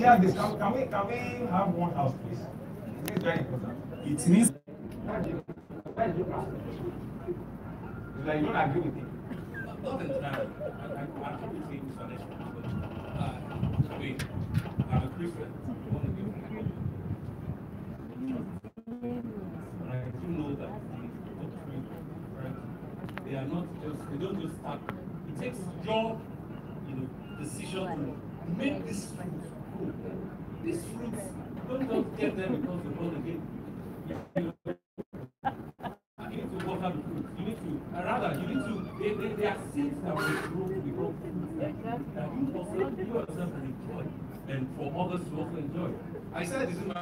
share this. Can we have one house, please? This is very important. It means like you don't agree with it. not entirely. I'm completely misunderstood. I'm a Christian. I do know that the doctrine, they are not just, they don't just start. It takes your, decision to make this fruit grow. These fruits don't just get them because you're born again. You need to water the fruit. You need to, they are seeds that will grow to become fruits that you yourself can enjoy, and for others to also enjoy. I said this in my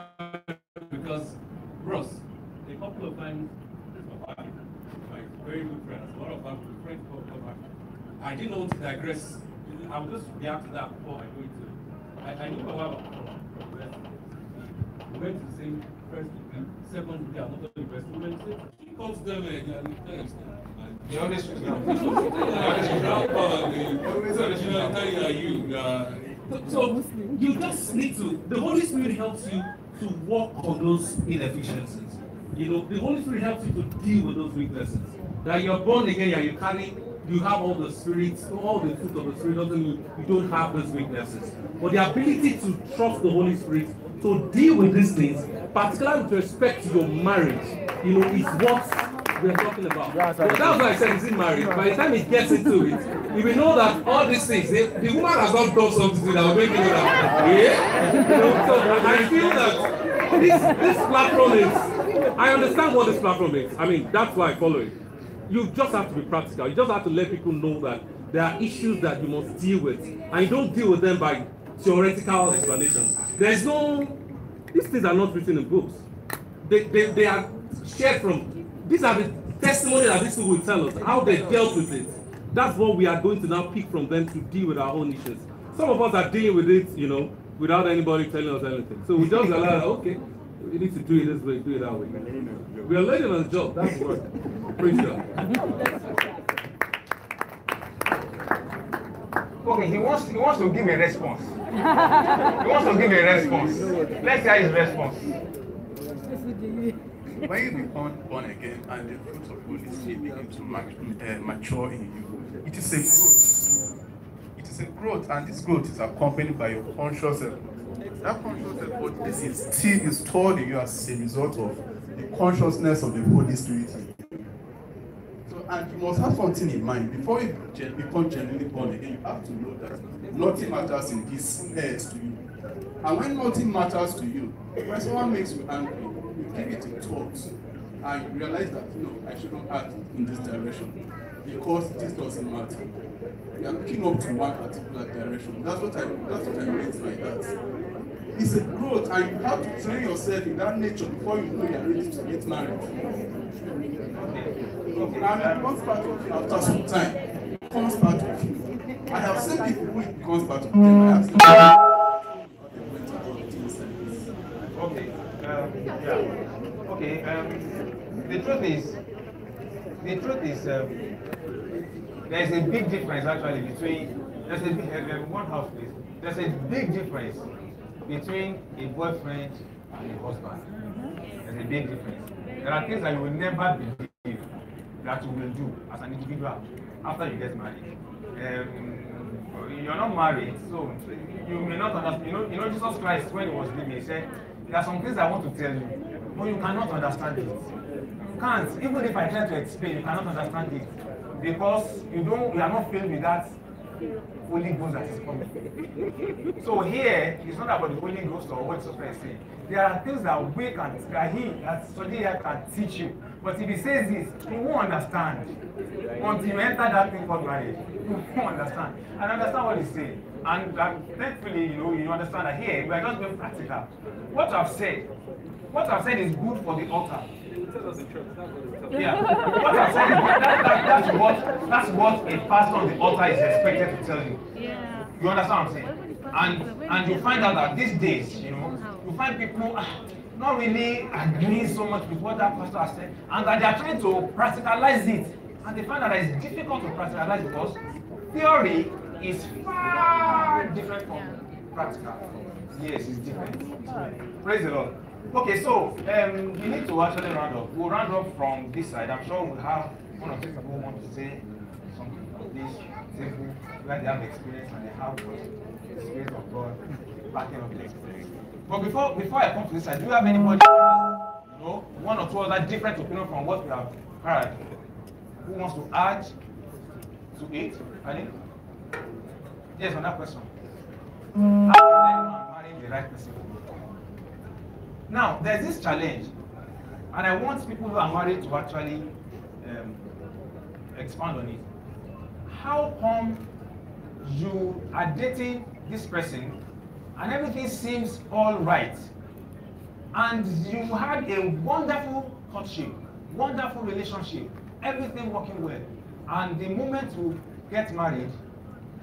because Ross, a couple of times, my very good friends, a lot of them were friends for I didn't want to digress. I will just react to that before I go into it. I knew a while ago. We went to the same first degree, second degree, another university. We went to she calls them The Holy Spirit. So you just need to, the Holy Spirit helps you to work on those inefficiencies. The Holy Spirit helps you to deal with those weaknesses. That you're born again, you have all the spirits, all the fruit of the Spirit doesn't mean you don't have those weaknesses. But the ability to trust the Holy Spirit to deal with these things, particularly with respect to your marriage, is what we're talking about. That's why I said he's in marriage. By the time he gets into it, he will know that all these things, the woman has not done something that will make him know that. So I feel that this platform is, I understand what this platform is. I mean, that's why I follow it. You just have to be practical. You just have to let people know that there are issues that you must deal with, and you don't deal with them by theoretical explanations. There's no, these things are not written in books. They are shared from, these are the testimony that these people will tell us, how they dealt with it. That's what we are going to now pick from them to deal with our own issues. Some of us are dealing with it, without anybody telling us anything. So we just allow, okay, we need to do it this way, do it that way. We are learning on the job, that's the word. Praise God. Okay, he wants to give a response. He wants to give a response. Let's hear his response. When you become born again and the fruits of the Holy Spirit begin to mature in you, it is a growth. It is a growth, and this growth is accompanied by your conscious effort. That conscious effort, this is still installed in you as a result of the consciousness of the Holy Spirit. So, and you must have something in mind. Before you become genuinely born again, you have to know that nothing matters in this earth to you. And when nothing matters to you, when someone makes you angry, you give it a thought, and you realize that, I shouldn't act in this direction, because this doesn't matter. You are looking up to one particular direction. That's what I meant by that. It's a growth, and you have to train yourself in that nature before you know you are ready to get married. And it becomes part of you after some time. It becomes part of you. I have seen people who it becomes part of them. I have seen the truth is, there's a big difference actually between, one house please. There's a big difference between a boyfriend and a husband. There's a big difference. There are things that you will never believe that you will do as an individual after you get married. You're not married, so you may not understand. Jesus Christ, when he was living, he said, there are some things I want to tell you, but you cannot understand it. You can't. Even if I try to explain, you cannot understand it. Because you are not filled with that Holy Ghost that is coming. So here, it's not about the Holy Ghost or what Jesus Christ is saying. There are things that we can, that he, that study here can teach you. But if he says this, you won't understand. Until you enter that thing called marriage, you won't understand. And understand what he's saying. And thankfully, you understand that here, we are just being practical. What I've said is good for the altar. Yeah. What I've said is that's what a pastor on the altar is expected to tell you. Yeah. You understand what I'm saying? And you find out that these days, you find people not really agreeing so much with what that pastor has said, and that they are trying to practicalize it. And they find out that it's difficult to practicalize because theory is far different from practical. Yes, it's different. Praise the Lord. Okay, so we need to actually round up. We'll round up from this side. I'm sure we'll have one or two people who want to say something of this table where they have experience and they have the Spirit of God backing up the experience. But before I come to this side, do you have anybody who has, one or two other different opinions from what we have heard? Who wants to add to it? Annie? Yes, on that question. How marrying the right person? Now, there's this challenge, and I want people who are married to actually expand on it. How come you are dating this person and everything seems all right, and you had a wonderful courtship, wonderful relationship, everything working well, and the moment you get married,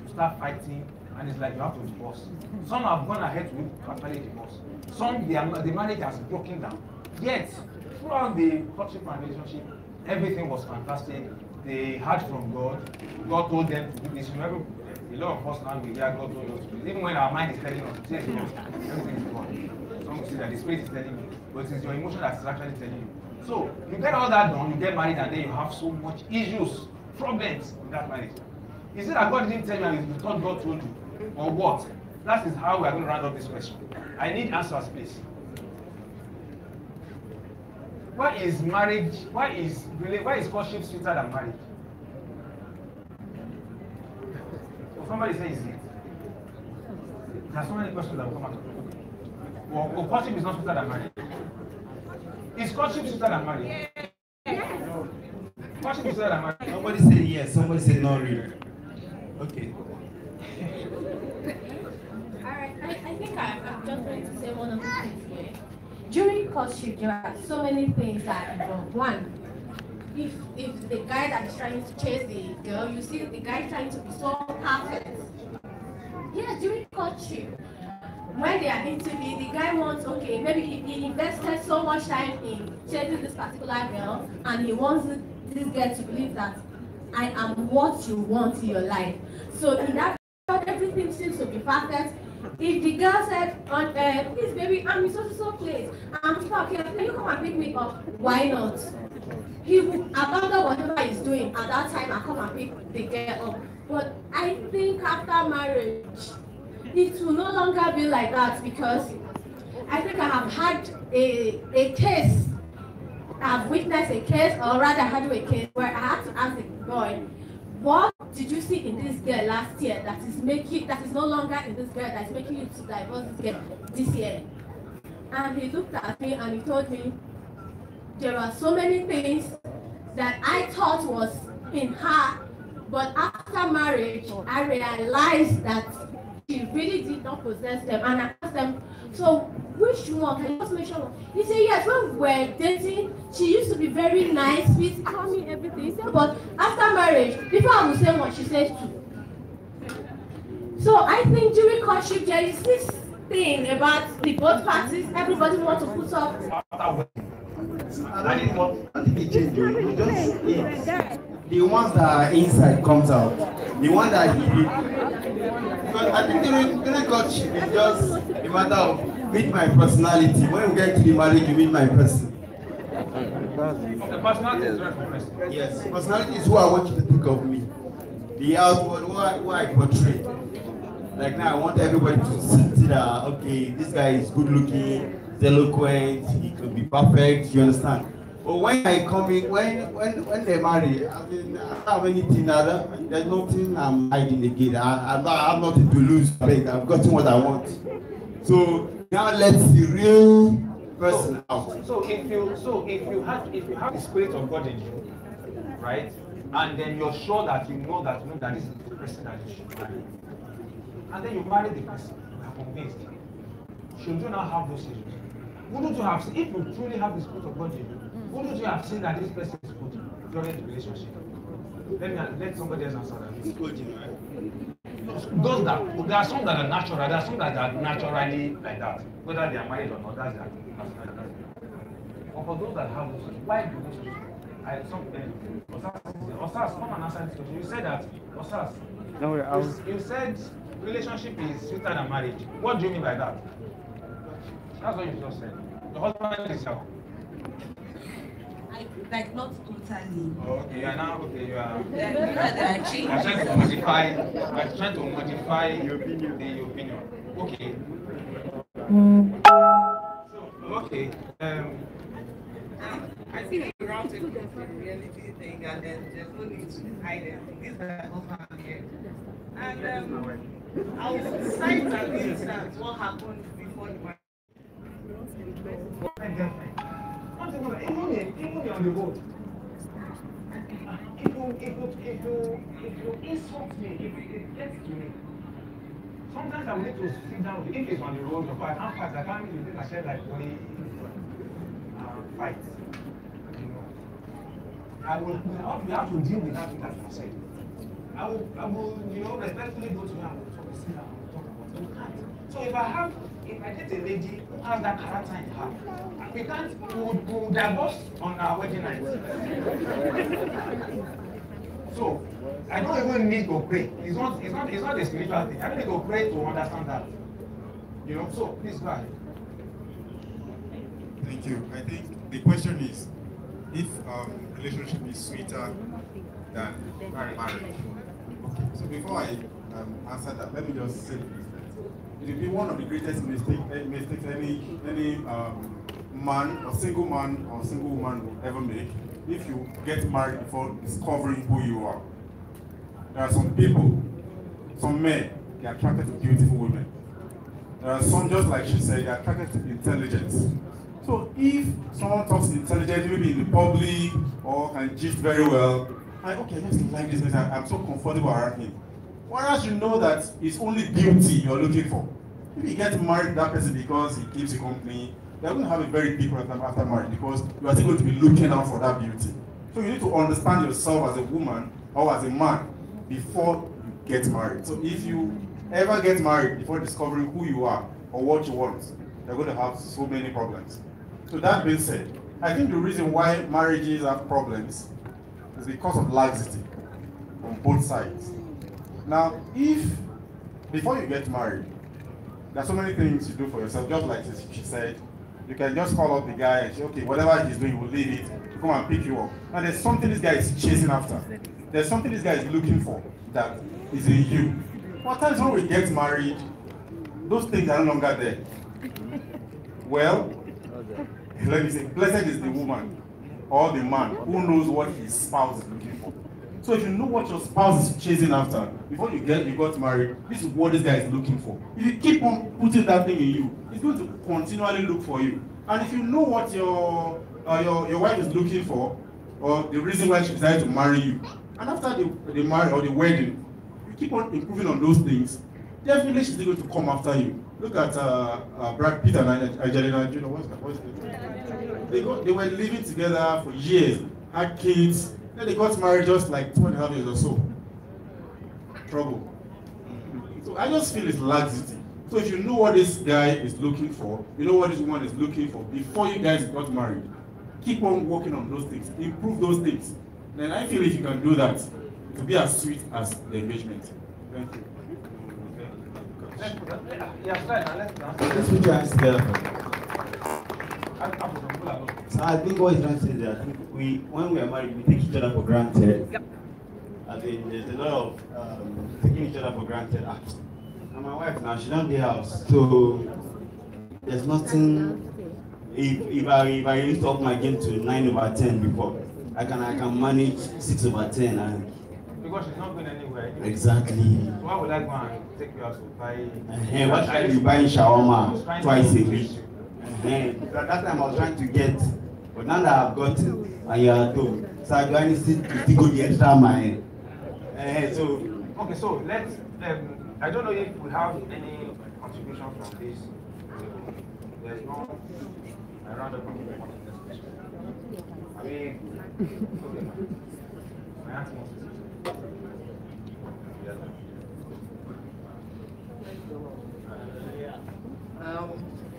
you start fighting, and it's like you have to divorce. Some have gone ahead to actually divorce. Some, the marriage has broken down. Yet, throughout the courtship and relationship, everything was fantastic. They heard from God. God told them to do this. Remember, a lot of us now, we hear God told us to do this. Even when our mind is telling us, yes, everything is wrong. Some say that the Spirit is telling you, but it's your emotion that is actually telling you. So, you get all that done, you get married, and then you have so much issues, problems in that marriage. Is it that God didn't tell you and you thought God told you? Or what? That is how we are going to round up this question. I need answers, please. Why is marriage, why is courtship sweeter than marriage? So somebody says it. There are so many questions that will come out of it. Or courtship is not sweeter than marriage. Is courtship sweeter than marriage? No. Courtship is sweeter than marriage. Somebody said yes, somebody said no, really. Okay. Alright, I think I'm just going to say one of the things here. During courtship, there are so many things that involve. One, if the guy that is trying to chase the girl, you see the guy trying to be so perfect. Yeah, during courtship, when they are intimate, the guy wants, okay, maybe he invested so much time in chasing this particular girl, and he wants this girl to believe that I am what you want in your life. So in that, everything seems to be perfect. If the girl said, please baby, I'm in so place, I'm stuck here, can you come and pick me up? Why not? He will abandon whatever he's doing at that time and come and pick the girl up. But I think after marriage, it will no longer be like that, because I think I have had a case, I've witnessed a case, or rather had a case where I had to ask the boy, what did you see in this girl last year that is no longer in this girl, that is making you to divorce this girl this year? And he looked at me and he told me there are so many things that I thought was in her, but after marriage I realized that she really did not possess them. And I asked them, so which one? Can you just mention one? He said, yes, when we were dating, she used to be very nice, sweet, tell me everything. He said, but after marriage, before I would say one, she says two. So I think during courtship, there is this thing about the both parties, everybody wants to put up. I think it changed. You just eat. The ones that are inside comes out. The one that he did. Because I think during courtship, it's just a matter of meet my personality. When we get to the marriage, you meet my person. The personality is very important. Yes, personality is who I want you to think of me. The outward, who I portray. Like now, I want everybody to see that, okay, this guy is good looking, eloquent, he could be perfect, you understand? But when I come in, when they marry, I mean, I don't have anything, there's nothing I'm hiding again. I have nothing to lose. I've gotten what I want. So now let's see real person out. So if you have the Spirit of God in you, right, and then you're sure that you know that this is the person that you should marry, and then you marry the person, you are convinced. Should you not have those issues? Wouldn't you have seen, if you truly have the Spirit of God in you, wouldn't you have seen that this person is good during the relationship? Let somebody else answer that. It's coaching, right? There are some that are natural, there are some that are naturally like that. Whether they are married or not, that's their personality. But for those that have those, why do those? Osas, come and answer this question. You said that, Osas, you said relationship is sweeter than marriage. What do you mean by that? That's what you just said. Your husband is young. Like not totally. Okay, you are now okay. You are. Yeah, You are trying to modify. You are trying to modify your opinion. Okay. Okay. I think the round table is a reality thing, and then there's no need to hide anything. These are also here. And I will cite an instance what happened before the marriage. Even on the road. If you insult me, if it gets to me, sometimes I will need to sit down. If it's on the road, but I can't fight. I can't really I said like we fight. You know, we have to deal with that thing that you said. I will, respectfully go to her and we'll sit down and talk about it. We can't. So if I date a lady who has that character in her, we can't, we'll divorce on our wedding night. So I don't even need to pray. It's not a spiritual thing. I don't need to pray to understand that. So please go ahead. Thank you. I think the question is if relationship is sweeter than marriage. Okay. So before I answer that, let me just say it will be one of the greatest mistakes any man or single woman will ever make if you get married before discovering who you are. There are some people, some men, they are attracted to beautiful women. There are some, just like she said, they are attracted to intelligence. So if someone talks intelligently, maybe in the public or can gist very well, I just like this person, I'm so comfortable around him. Whereas you know that it's only beauty you're looking for. If you get married to that person because he keeps you company, you're going to have a very big problem after marriage because you are still going to be looking out for that beauty. So you need to understand yourself as a woman or as a man before you get married. So if you ever get married before discovering who you are or what you want, you're going to have so many problems. So that being said, I think the reason why marriages have problems is because of laxity on both sides. Now, if before you get married, there are so many things you do for yourself, just like she said, you can just call up the guy and say, okay, whatever he's doing, we'll leave it, to come and pick you up. And there's something this guy is chasing after. There's something this guy is looking for that is in you. What times when we get married, those things are no longer there. Well, let me say, blessed is the woman or the man who knows what his spouse is looking for. So if you know what your spouse is chasing after, before you got married, this is what this guy is looking for. If you keep on putting that thing in you, it's going to continually look for you. And if you know what your wife is looking for, or the reason why she decided to marry you, and after the marriage or the wedding, you keep on improving on those things, definitely she's going to come after you. Look at Brad Pitt and Angelina Jolie. What's that? They were living together for years, had kids. Then they got married just like 2.5 years or so. Trouble. So I just feel it's laxity. So if you know what this guy is looking for, you know what this woman is looking for, before you guys got married, keep on working on those things, improve those things. Then I feel if you can do that, it will be as sweet as the engagement. Thank you. Let's put your hands together. So I think what he's trying to say is that when we are married, we take each other for granted. Yep. I mean, there's a lot of taking each other for granted. And my wife now, she don't the house, so there's nothing. If I used to up my game to 9/10 before, I can manage 6/10 and. Because she's not going anywhere. Exactly. So why would I go and take you out to buy? What are you buying shawarma twice a week? That time I was trying to get, but now that I've got it, and you are at home, so I do I need to still go the extra mile. Okay, so let's. I don't know if we have any contribution from this. There's no round of discussion. I mean, my answer was.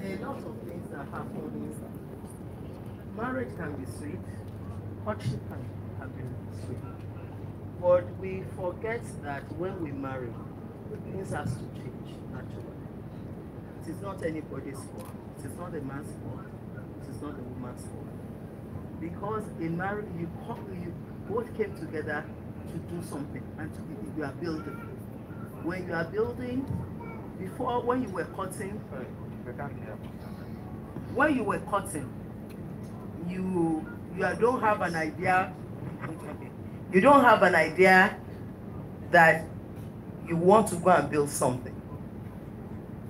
A lot of things that happen. Marriage can be sweet, courtship can be sweet, but we forget that when we marry, things has to change naturally. It is not anybody's fault. It is not a man's fault. It is not a woman's fault. Because in marriage, you both came together to do something, and you are building. When you are building, before when you were cutting, when you were cutting, you don't have an idea. You don't have an idea that you want to go and build something.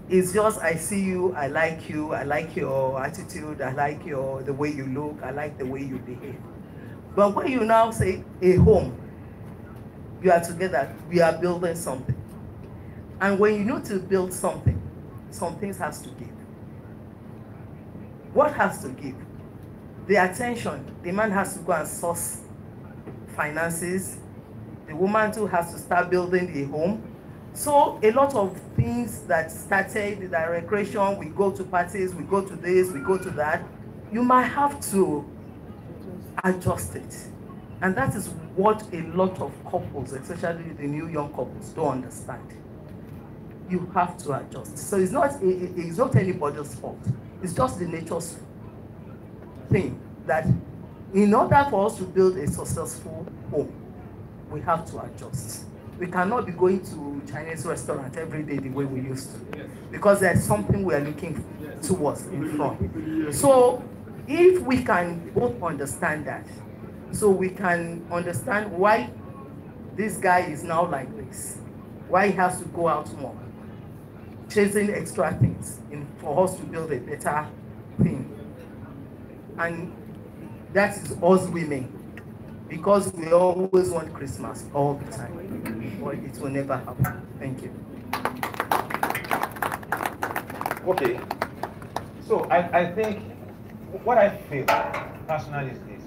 It's just, I see you, I like your attitude, I like the way you look, I like the way you behave. But when you now say a home, you are together, we are building something. And when you need to build something, some things has to give. What has to give? The attention. The man has to go and source finances. The woman too has to start building a home. So a lot of things that started, the recreation, we go to parties, we go to this, we go to that, you might have to adjust it. And that is what a lot of couples, especially the new young couples, don't understand. You have to adjust. So it's not anybody's fault. It's just the nature's thing that in order for us to build a successful home, we have to adjust. We cannot be going to Chinese restaurant every day the way we used to, because there's something we are looking towards in front. So if we can both understand that, so we can understand why this guy is now like this, why he has to go out more, chasing extra things for us to build a better thing. And that is us women, because we always want Christmas all the time, but it will never happen. Thank you. Okay, so I think what I feel personally is this: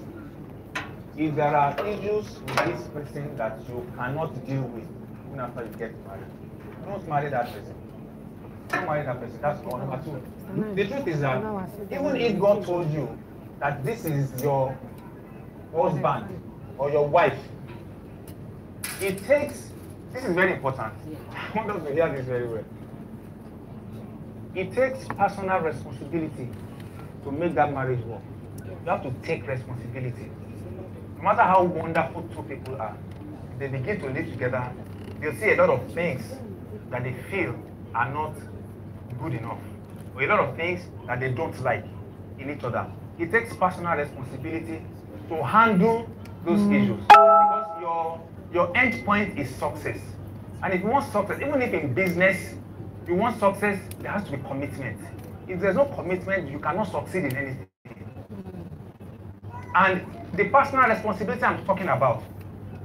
if there are issues with this person that you cannot deal with even after you get married, don't marry that person. Don't marry that person. That's one. Number two, the truth is that even if God told you that this is your husband or your wife, it takes, this is very important. I want us to hear this very well. It takes personal responsibility to make that marriage work. You have to take responsibility. No matter how wonderful two people are, if they begin to live together, they'll see a lot of things that they feel are not good enough, or a lot of things that they don't like in each other. It takes personal responsibility to handle those issues, because your end point is success. And if you want success, even if in business you want success, there has to be commitment. If there's no commitment, you cannot succeed in anything. And the personal responsibility I'm talking about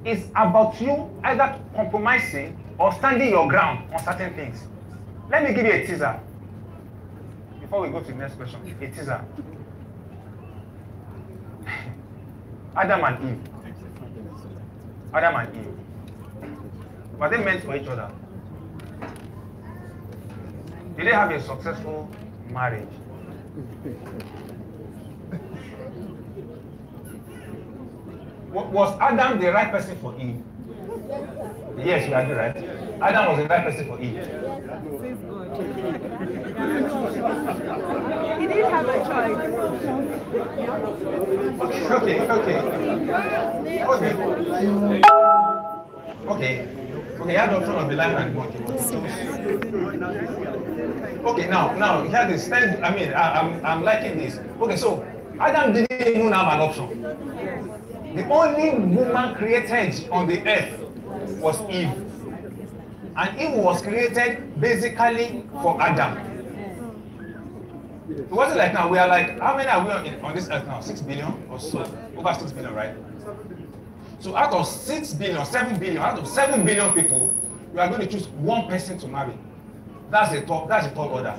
is about you either compromising or standing your ground on certain things. Let me give you a teaser before we go to the next question. A teaser. Adam and Eve. Adam and Eve. Were they meant for each other? Did they have a successful marriage? Was Adam the right person for Eve? Yes, you agree, right? Adam was the right person for Eve. He didn't have a choice. Okay, you have the option of the lion and the monkey. Okay, now here this. I'm liking this. Okay, so Adam didn't even have an option. The only woman created on the earth was Eve. And Eve was created basically for Adam. It wasn't like now, we are like, how many are we on this earth now? 6 billion or so? Over 6 billion, right? So out of 6 billion, 7 billion, out of 7 billion people, you are going to choose one person to marry. That's a tall order.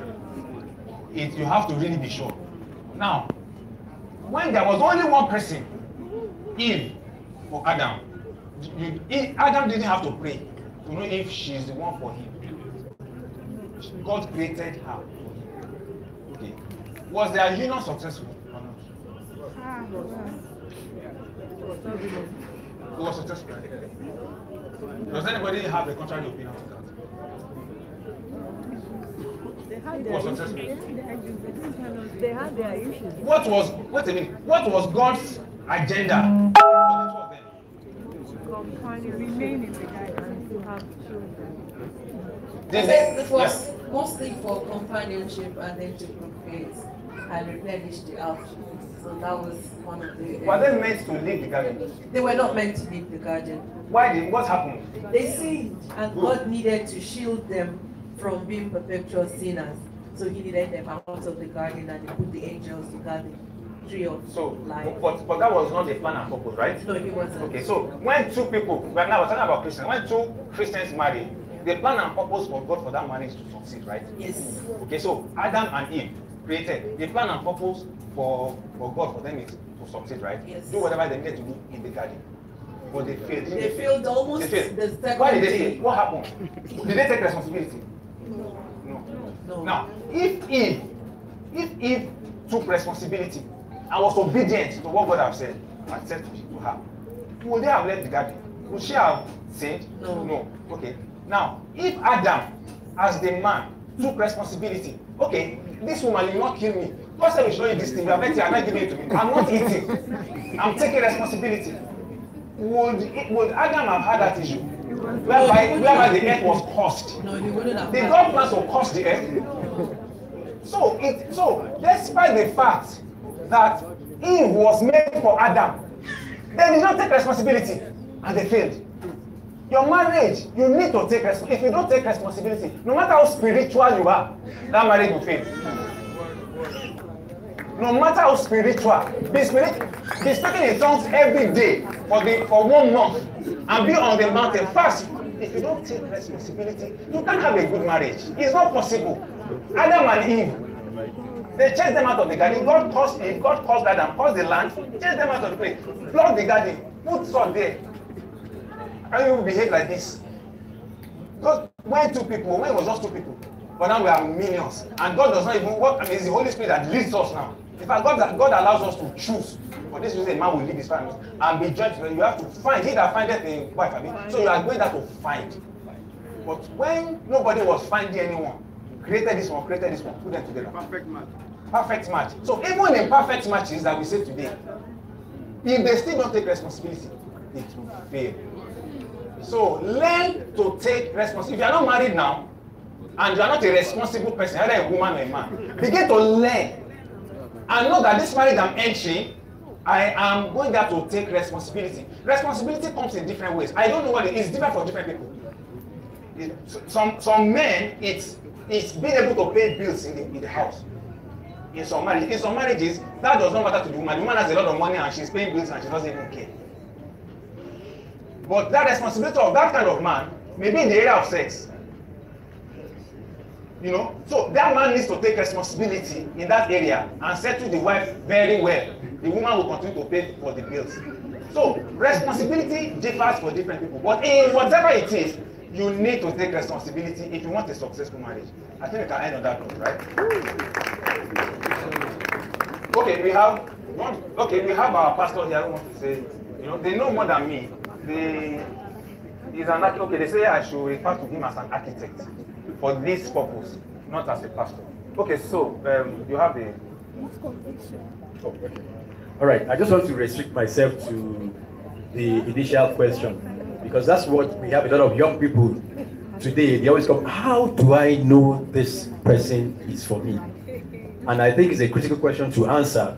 You have to really be sure. Now, when there was only one person, Eve for Adam, Adam didn't have to pray to know if she's the one for him. God created her. Okay. Was their union successful or not? It was successful. Does anybody have a contrary opinion to that? was successful. They had their issues. What was, wait a minute, what was God's agenda for the two of them? Companion remain in the guidance to have children. It was mostly for companionship and then to procreate and replenish the earth. So that was one of the. Were they meant to leave the garden? They were not meant to leave the garden. Why did, what happened? They sinned, and God needed to shield them from being perpetual sinners. So he needed them out of the garden, and he put the angels to guard the tree of life. But that was not the plan and purpose, right? No, he wasn't. Okay, so when two people, right now we're talking about Christians, when two Christians marry, the plan and purpose for God for that marriage to succeed, right? Yes. Okay, so Adam and Eve created the plan and purpose for God for them is to succeed, right? Yes. Do whatever they needed to do in the garden. But they failed. They failed almost They failed. the second Why did they day. fail? What happened? Did they take responsibility? No. Now, if Eve took responsibility and was obedient to what God have said and said to her, would they have left the garden? Would she have sinned? No. No. Okay. Now, if Adam, as the man, took responsibility, okay, this woman will not kill me. God said we should not eat this thing. You are not giving it to me. I'm not eating. I'm taking responsibility. Would Adam have had that issue? Whereby the earth was cursed. No, he wouldn't have. Did God plan to curse the earth? So despite the fact that Eve was made for Adam, they did not take responsibility and they failed. Your marriage, you need to take responsibility. If you don't take responsibility, no matter how spiritual you are, that marriage will fail. No matter how spiritual, be speaking in tongues every day for 1 month and be on the mountain fast. If you don't take responsibility, you can't have a good marriage. It's not possible. Adam and Eve, they chased them out of the garden. God caused Adam, caused the land, chased them out of the place, flood the garden, put salt there. And you will behave like this. Because when it was just two people, but now we are millions. And God does not even work. I mean, it's the Holy Spirit that leads us now. In fact, God allows us to choose. For this reason, a man will leave his family and be judged. You have to find. He that findeth a wife, I mean. So you are going there to find. But when nobody was finding anyone, created this one, put them together. Perfect match. Perfect match. So even in perfect matches that we say today, if they still don't take responsibility, it will fail. So learn to take responsibility. If you are not married now, and you are not a responsible person, either a woman or a man, begin to learn and know that this marriage I'm entering, I am going there to take responsibility. Responsibility comes in different ways. I don't know what it is. It's different for different people. Some men, it's being able to pay bills in the house. In some marriages, that does not matter to the woman. The woman has a lot of money and she's paying bills and she doesn't even care. But that responsibility of that kind of man may be in the area of sex. You know, so that man needs to take responsibility in that area and settle the wife very well. The woman will continue to pay for the bills. So responsibility differs for different people. But in whatever it is, you need to take responsibility if you want a successful marriage. I think we can end on that note, right? Okay, we have our pastor here who wants to say, you know, they know more than me. They say I should refer to him as an architect for this purpose, not as a pastor. Okay, so you have the. Oh, okay. All right, I just want to restrict myself to the initial question because that's what we have a lot of young people today. They always come, how do I know this person is for me? And I think it's a critical question to answer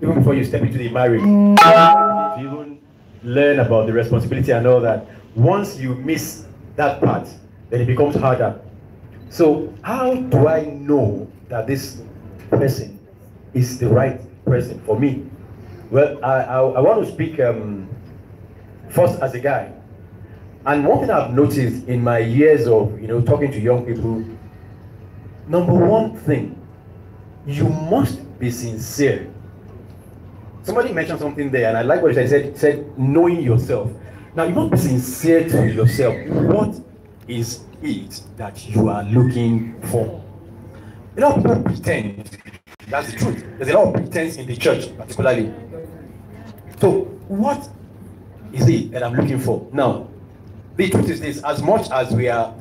even before you step into the marriage. If you even learn about the responsibility and all that, once you miss that part, then it becomes harder. So how do I know that this person is the right person for me? Well, I want to speak first as a guy. And one thing I've noticed in my years of talking to young people, number one thing, you must be sincere. Somebody mentioned something there, and I like what he said knowing yourself. Now, you must be sincere to yourself. What is it that you are looking for? A lot of people pretend. That's the truth. There's a lot of pretense in the church, particularly. So, what is it that I'm looking for? Now, the truth is this: as much as we are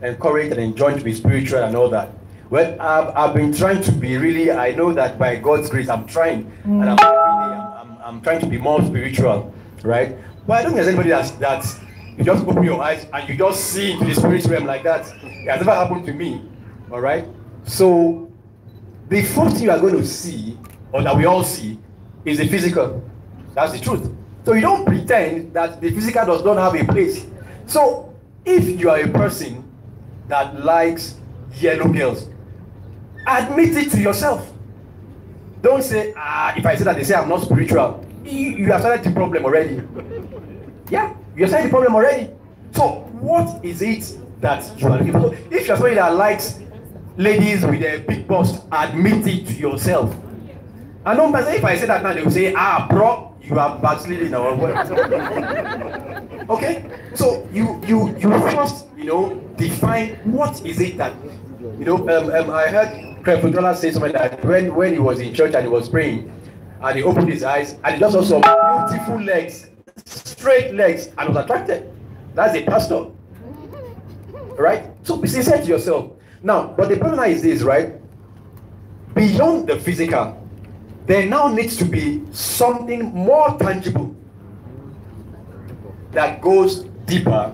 encouraged and enjoined to be spiritual and all that, well, I've been trying to be really. I know that by God's grace, I'm trying, and I'm trying to be more spiritual, right? But I don't think there's anybody that's you just open your eyes and you just see into the spirit realm like that. It has never happened to me, all right? So the first thing you are going to see, or that we all see, is the physical. That's the truth. So you don't pretend that the physical does not have a place. So if you are a person that likes yellow girls, admit it to yourself. Don't say, if I say that, they say I'm not spiritual. You have started the problem already. Yeah, you have started the problem already. So what is it that you are looking for? If you're somebody that likes ladies with a big bust, admit it to yourself. And don't say, if I say that now, they will say, bro, you are backsliding or whatever. Okay? So you first, define what is it that, I heard Craig Futola say something that when he was in church and he was praying, and he opened his eyes, and he just saw some beautiful legs, straight legs, and was attracted. That's a pastor. Right? So be sincere to yourself. Now, but the problem is this, right? Beyond the physical, there now needs to be something more tangible that goes deeper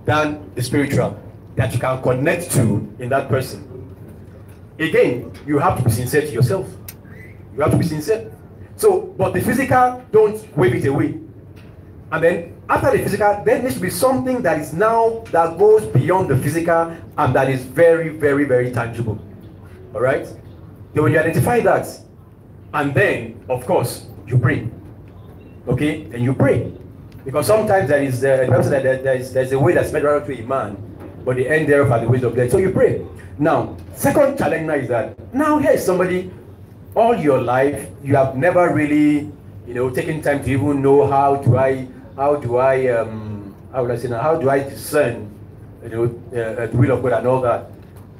than the spiritual, that you can connect to in that person. Again, you have to be sincere to yourself. You have to be sincere. So, but the physical, don't wave it away. And then after the physical, there needs to be something that is now, that goes beyond the physical and that is very, very, very tangible. All right? Then when you identify that, and then, of course, you pray. Okay? And you pray. Because sometimes there is there's a way that's made rather to a man, but the end thereof are the ways of death. So you pray. Now, second challenge now is that, now here's somebody, all your life, you have never really, taken time to even know how do I discern, the will of God and all that.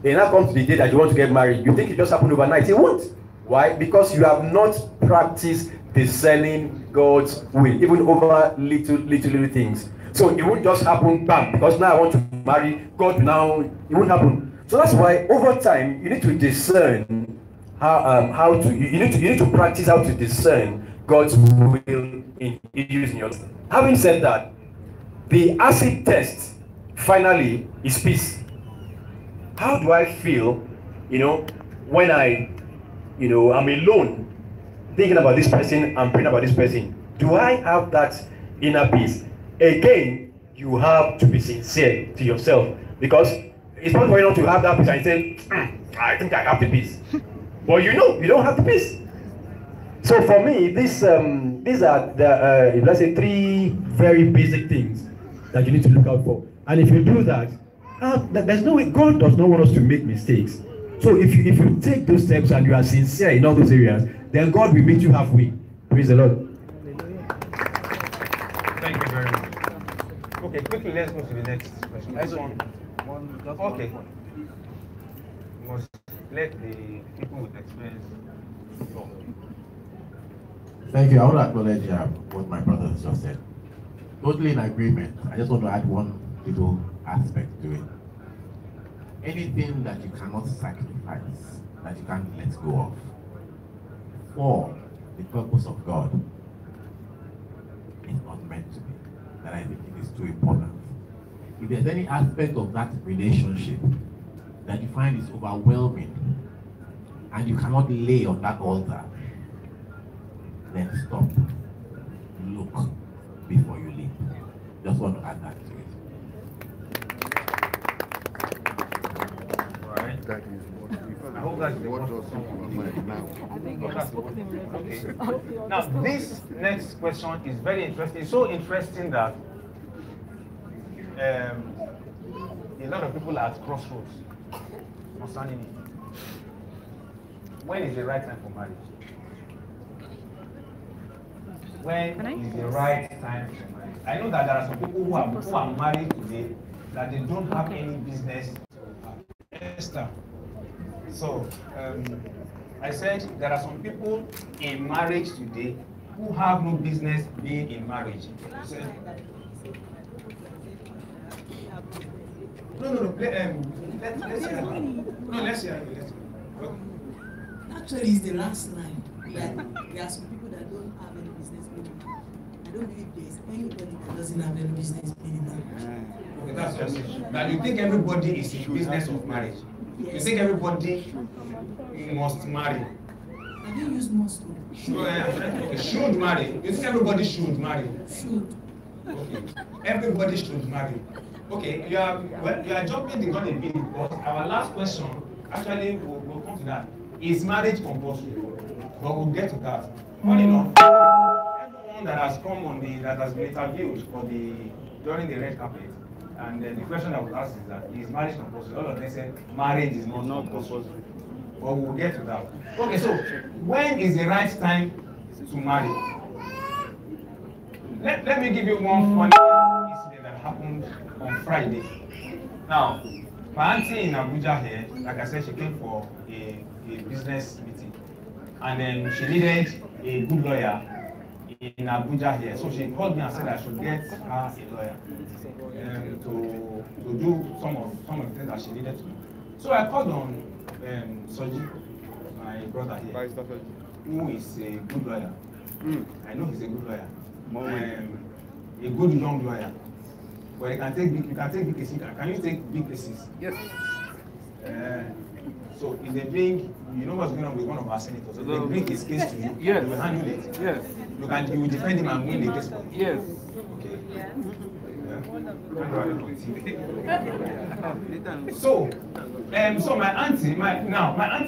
Then now comes the day that you want to get married. You think it just happened overnight. It won't. Why? Because you have not practiced discerning God's will, even over little things. So it won't just happen, bam, because now I want to marry God now, it won't happen. So that's why over time you need to discern you need to practice how to discern God's will in using your life. Having said that, the acid test finally is peace. How do I feel, when I'm alone, thinking about this person and praying about this person? Do I have that inner peace? Again, you have to be sincere to yourself, because it's not going on to have that peace and say, I think I have the peace. But you don't have the peace. So for me, these are the, let's say, 3 very basic things that you need to look out for. And if you do that, there's no way. God does not want us to make mistakes. So if you take those steps and you are sincere in all those areas, then God will meet you halfway. Praise the Lord. Thank you very much. Okay, quickly, let's go to the next question. Next one. Okay. We must let the people with experience talk. Thank you. I want to acknowledge what my brother has just said. Totally in agreement. I just want to add one little aspect to it. Anything that you cannot sacrifice, that you can't let go of, for the purpose of God, is not meant to be. That I think it is too important. If there's any aspect of that relationship that you find is overwhelming and you cannot lay on that altar, then stop. Look before you leap. Just want to add that to it. Alright. I hope that's the one. Okay. Now, this next question is very interesting. So interesting that a lot of people are at crossroads concerning it. When is the right time for marriage? When is the right time for marriage? I know that there are some people who are married today that they don't have any business. Esther. So I said there are some people in marriage today who have no business being in marriage. No. Let's hear. No, let's hear. Actually, it's the last line. That there are some people that don't have any business minimum. I don't believe there's anybody that doesn't have any business minimum. Okay, that's just it. That you think everybody is in business of marriage. Yes. You think everybody must marry. I didn't use must. Should marry. You think everybody should marry? Should. Okay. Everybody should marry. Okay, you are jumping the gun a bit because our last question actually will come to that. Is marriage compulsory? But we'll get to that. Funny enough, everyone that has come on that has been interviewed during the red carpet, and the question that was asked is that is marriage compulsory? All of them said marriage is not compulsory. But we'll get to that. Okay, so when is the right time to marry? Let me give you one funny incident that happened on Friday. Now, my auntie in Abuja here, like I said, she came for a business meeting, and then she needed a good lawyer in Abuja here. So she called me and said I should get her a lawyer to do some of the things that she needed to do. So I called on Soji, my brother here, who is a good lawyer. I know he's a good lawyer. A good young lawyer. But you can take big cases. Can you take big cases? Yes. So if they bring, you know what's going on with one of our senators. If they bring his case to you, yes, you will handle it. Yes. You will defend him and win the case for him. Yes. Okay. Yeah. So my auntie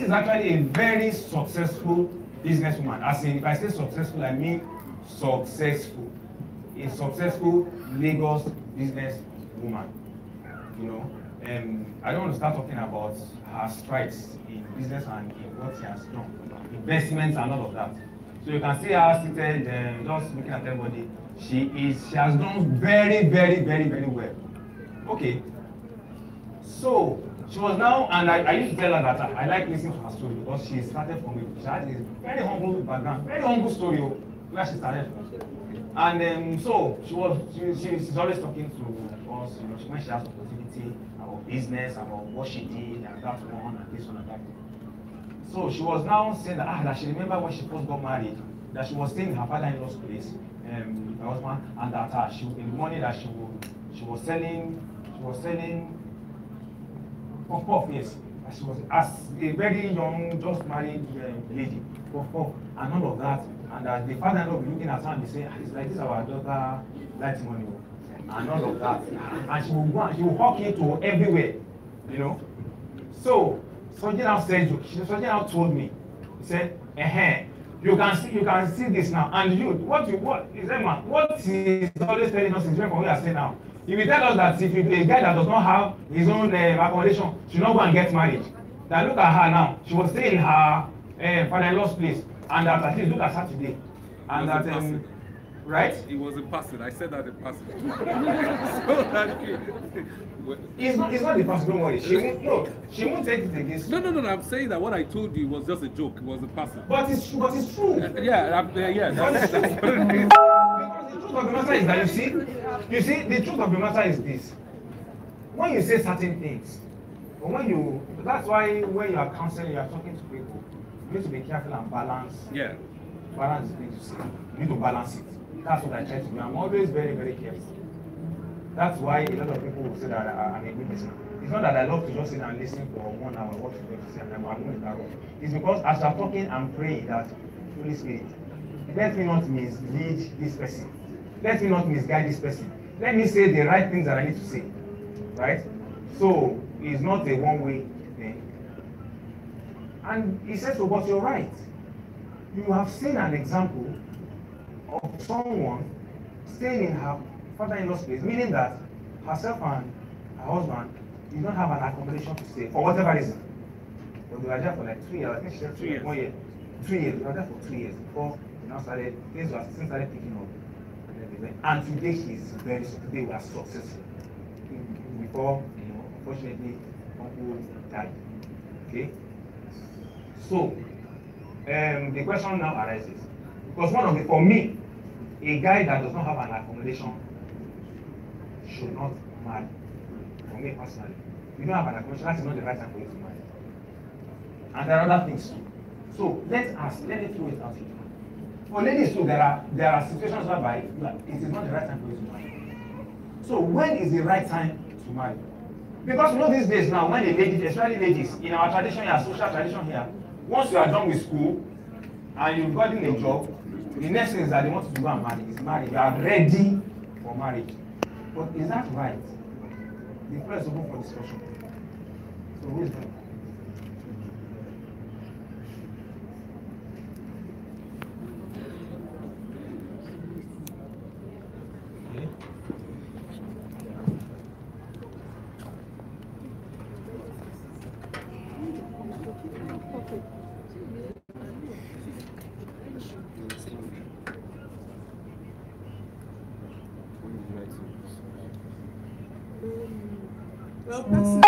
is actually a very successful businesswoman. As in, if I say successful, I mean successful. A successful Lagos business woman. You know, I don't want to start talking about her strides in business and in what she has done, investments and all of that. So you can see her seated, just looking at everybody. She has done very, very, very, very well. Okay. So she was now, and I used to tell her that I like listening to her story because she started from she had a very humble background, very humble story where she started from. And so she's always talking to us, you know, when she has opportunity about business, about what she did, and that one, and this one, and that. So she was now saying that she remember when she first got married, that she was staying in her father-in-law's place, her husband, and that in the morning that she was selling puff, yes. She was as a very young, just married lady, puff, and all of that. And as the father-in-law will be looking at her and be saying, it's like this our daughter likes money, and all of that. And she will go and she will hawk into everywhere, you know. So Soji now told me, he said, you can see this now. And what is that man? What he is always telling us is different from what we are saying now. He will tell us that if a guy that does not have his own accommodation should not go and get married. Now look at her now. She was staying in her father-in-law's place. And that at least look at her today. And that right? It was in passing. I said that in passing. It's not the passing, don't worry. She won't take it against you. No. I'm saying that what I told you was just a joke. It was a passing. But it's true. That's Because the truth of the matter is that you see, the truth of the matter is this. When you say certain things, or that's why when you are counseling, you are talking to people, you need to be careful and balance. Yeah. Balance is the thing to say. You need to balance it. That's what I try to do. I'm always very, very careful. That's why a lot of people will say that I'm a good listener. It's not that I love to just sit and listen for 1 hour what you're going to say and I'm going to interrupt. It's because as I'm talking, I'm praying that Holy Spirit, let me not mislead this person. Let me not misguide this person. Let me say the right things that I need to say. Right? So it's not a one-way thing. And he says, but you're right. You have seen an example of someone staying in her father-in-law's place, meaning that herself and her husband did not have an accommodation to stay for whatever reason. But they were there for like 3 years. I think she said 3 years. 1 year. 3 years. They were there for 3 years before things started picking up. And today they were successful. Before, unfortunately, uncle died. Okay? So, the question now arises. Because for me, a guy that does not have an accommodation should not marry. for me personally, you don't have an accommodation, that's not the right time for you to marry. And there are other things too. So let's ask, let it throw it out here. For ladies too, there are situations whereby it is not the right time for you to marry. So when is the right time to marry? Because you know these days now, when the ladies, especially ladies, in our tradition here, social tradition here, once you are done with school and you've gotten a job, the next thing is that they want you to go and marry. Is marry. You are ready for marriage. But is that right? The floor is open for discussion. So who is that? Well, personally,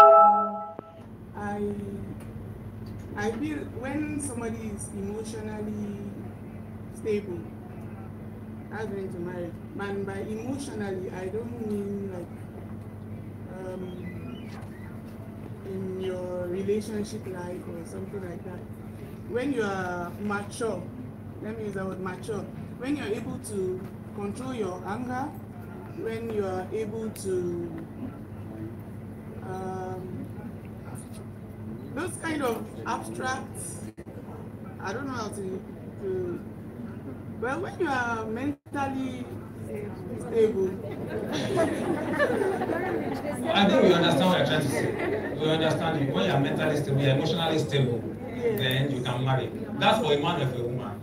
I feel when somebody is emotionally stable, that's going to marry. And by emotionally, I don't mean like in your relationship life or something like that. When you are mature, let me use the word mature. When you're able to control your anger, when you are able to those kind of abstract, I don't know how to well, when you are mentally stable. I think we understand what you're trying to say. We understand you. When you are mentally stable, you're emotionally stable, then you can marry. That's for a man or for a woman.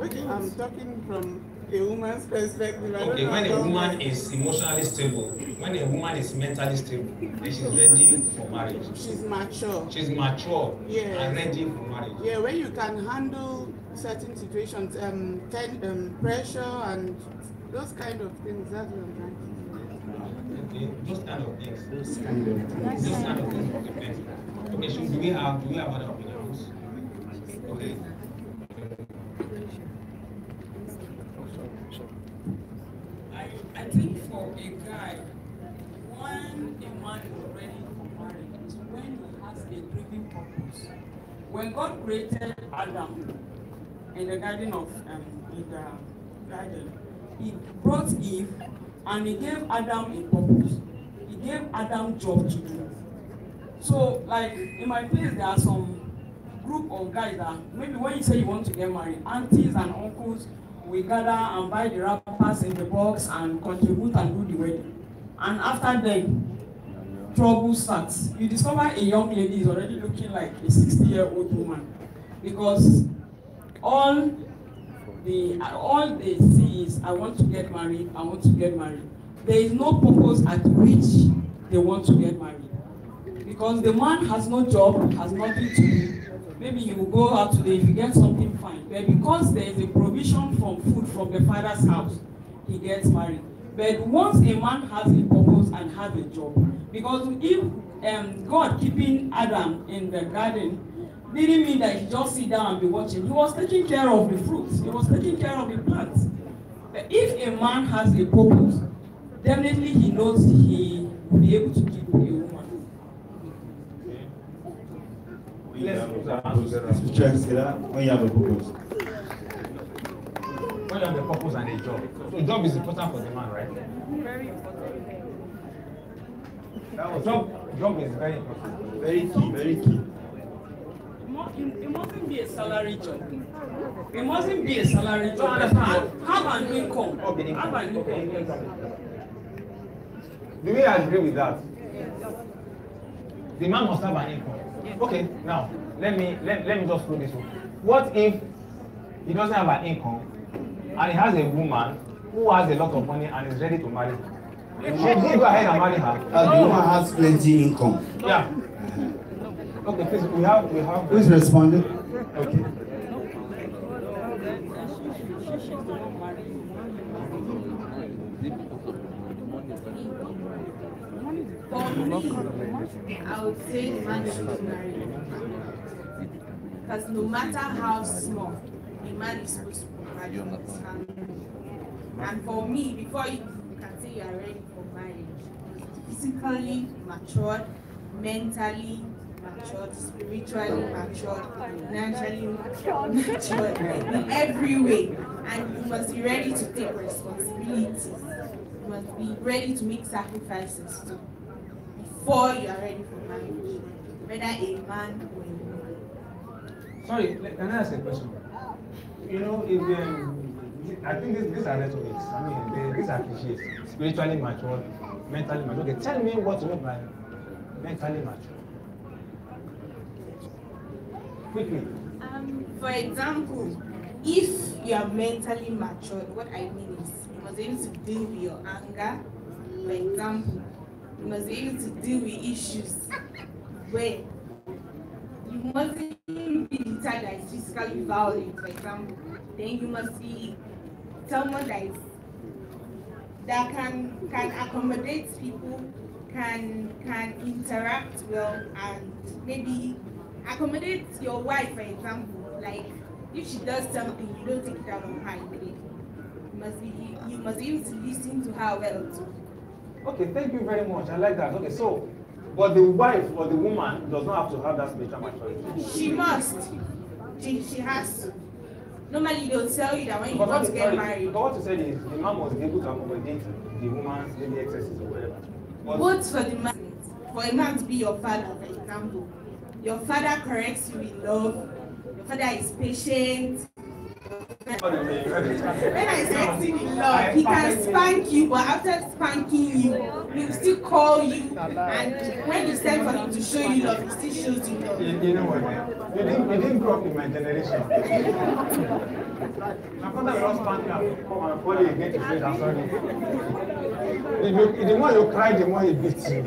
Okay, I'm talking from a woman's perspective. Okay, when a woman is emotionally stable, when a woman is mentally stable, then she's ready for marriage. She's mature. She's mature and ready for marriage. Yeah, when you can handle certain situations, pressure and those kind of things, that's what I'm trying to say. Okay, those kind of things. Those kind of things depend. Okay, so do we have other opinions? Okay. I think for a guy, when a man is ready for marriage is when he has a driven purpose. When God created Adam in the garden of he brought Eve and he gave Adam a purpose. He gave Adam job to do. So, like in my place, there are some group of guys that maybe when you say you want to get married, aunties and uncles we gather and buy the wrappers in the box and contribute and do the wedding. And after then, trouble starts. You discover a young lady is already looking like a 60-year-old woman because all they see is I want to get married, I want to get married. There is no purpose at which they want to get married because the man has no job, has nothing to do. Maybe you will go out today, if you get something fine. But because there is a provision from food from the father's house, he gets married. But once a man has a purpose and has a job, because if God keeping Adam in the garden didn't mean that he just sit down and be watching. He was taking care of the fruits. He was taking care of the plants. But if a man has a purpose, definitely he knows he will be able to keep a woman. When you have a purpose. When you have a purpose and a job. So job is important for the man, right? Very important. Job is very important. Very key, very key. It mustn't be a salary job. It mustn't be a salary job. Have an income. Have an income. Do we agree with that? The man must have an income. Okay, now let me just put this one. What if he doesn't have an income and he has a woman who has a lot of money and is ready to marry her? Should he go ahead and marry her? The woman has plenty income. Yeah. Okay, please, we have. Who's responding? Okay. For me, I would say the man should marry. Because no matter how small, a man is supposed to provide for his family. And for me, before you can say you are ready for marriage, physically matured, mentally matured, spiritually matured, financially matured, in every way. And you must be ready to take responsibilities. You must be ready to make sacrifices too, before you are ready for marriage, whether a man or a woman. Sorry, can I ask a question? You know, if I think these are rhetorics. I mean, these are cliches. Spiritually mature, mentally mature. Okay, tell me what you mean by mentally mature. Quickly. For example, if you are mentally matured, what I mean is you must be able to deal with your anger. For example, you must be able to deal with issues where you mustn't be the type that is physically violent, for example. Then you must be someone that can accommodate people, can interact well, and maybe accommodate your wife, for example. Like if she does something, you don't take it out on her immediately. You must be able to listen to her well too. Okay, thank you very much. I like that. Okay, so, but the wife or the woman does not have to have that spiritual maturity. She must. She has to. Normally they'll tell you that when you want to get married. But what you said is the man must be able to accommodate the woman's maybe excesses or whatever. But both for the man, for a man to be your father, for example. Your father corrects you in love. Your father is patient. When I say acting in love, he can spank you, but after spanking you, he will still call you, and when you send for him to show you love, he still shows you love. You know what, man? You didn't grow up in my generation. My father will not spank you, come and call you again to say I'm sorry. The more you cry, the more he beats you.